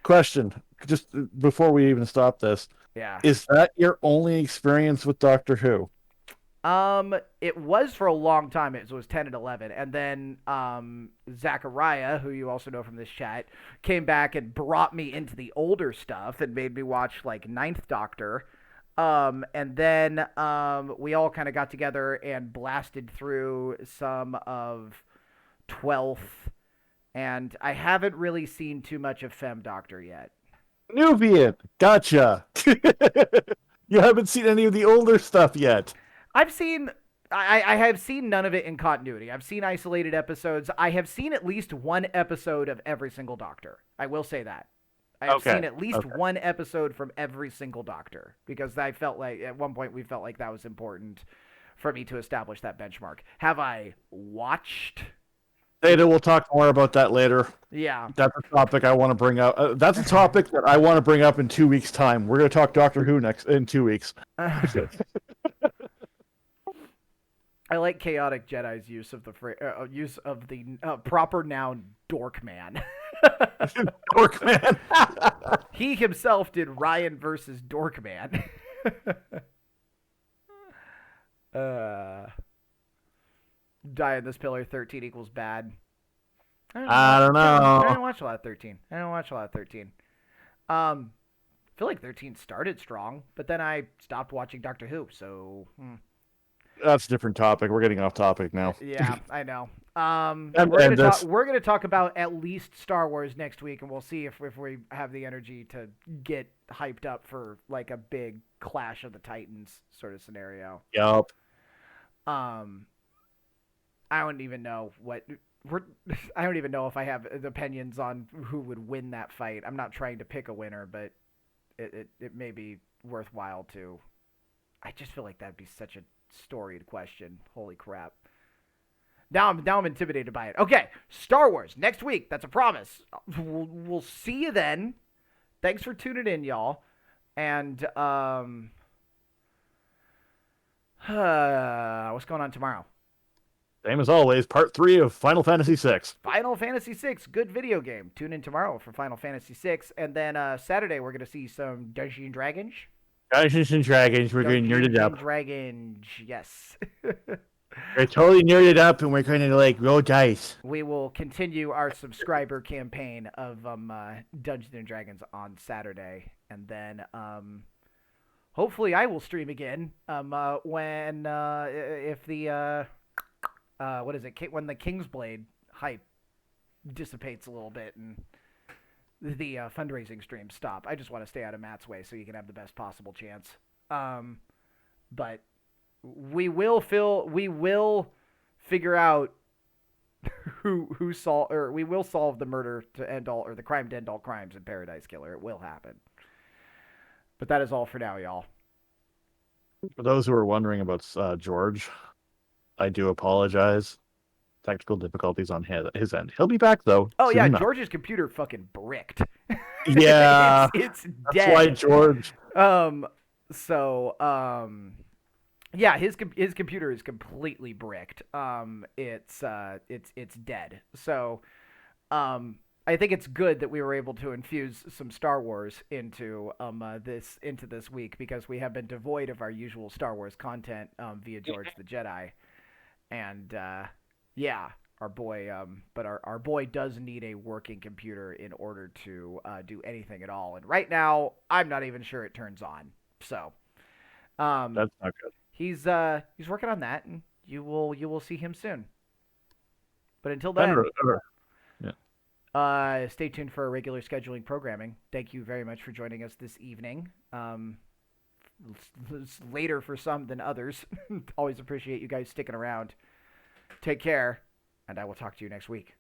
Question, just before we even stop this, yeah. is that your only experience with Doctor Who? It was for a long time. It was 10 and 11, and then Zachariah, who you also know from this chat, came back and brought me into the older stuff and made me watch like Ninth Doctor. And then we all kind of got together and blasted through some of 12th, and I haven't really seen too much of Fem Doctor yet. Nubian, gotcha. You haven't seen any of the older stuff yet. I've seen I have seen none of it in continuity. I've seen isolated episodes. I have seen at least one episode of every single Doctor. I will say that. I have Okay. seen at least Okay. one episode from every single Doctor because I felt like at one point we felt like that was important for me to establish that benchmark. Have I watched? Data, we'll talk more about that later. Yeah. That's a topic I want to bring up. That's a topic that I want to bring up in 2 weeks' time. We're going to talk Doctor Who next in 2 weeks. I like chaotic Jedi's use of the proper noun dork man. Dorkman. He himself did Ryan versus Dorkman. uh, Die in this pillar. 13 equals bad. I don't I know. didn't watch a lot of 13. I didn't watch a lot of 13. I feel like 13 started strong, but then I stopped watching Doctor Who. So That's a different topic. We're getting off topic now. yeah, I know. And, We're gonna and talk. this, We're gonna talk about at least Star Wars next week, and we'll see if we have the energy to get hyped up for like a big Clash of the Titans sort of scenario. yup. Um, I don't even know what we're. I don't even know if I have opinions on who would win that fight. I'm not trying to pick a winner, but it may be worthwhile to. I just feel like that'd be such a storied question. Holy crap. Now I'm intimidated by it. Okay, Star Wars next week. That's a promise. We'll see you then. Thanks for tuning in, y'all. And what's going on tomorrow? Same as always, part 3 of Final Fantasy VI. Final Fantasy VI, good video game. Tune in tomorrow for Final Fantasy VI, and then Saturday we're gonna see some Dungeons and Dragons. Dungeons and Dragons, we're going to nerd it Dungeons up. and Dragons, yes. We're totally nerded up, and we're going to like roll dice. We will continue our subscriber campaign of Dungeons and Dragons on Saturday, and then hopefully I will stream again when if the what is it when the Kingsblade hype dissipates a little bit and the fundraising streams stop. I just want to stay out of Matt's way so you can have the best possible chance. But we will figure out who solve or we will solve the murder to end all or the crime to end all crimes in Paradise Killer. It will happen. But that is all for now, y'all. For those who are wondering about George, I do apologize. technical difficulties on his end. He'll be back though. Oh Soon yeah, enough. George's computer fucking bricked. Yeah, it's that's why dead. George. So yeah, his computer is completely bricked. It's dead. So I think it's good that we were able to infuse some Star Wars into this week, because we have been devoid of our usual Star Wars content via George the Jedi, and yeah, our boy. But our boy does need a working computer in order to do anything at all. And right now, I'm not even sure it turns on. So That's not good. he's working on that, and you will see him soon. But until Ben, then, yeah. stay tuned for our regular scheduling programming. Thank you very much for joining us this evening. It's later for some than others. Always appreciate you guys sticking around. Take care, and I will talk to you next week.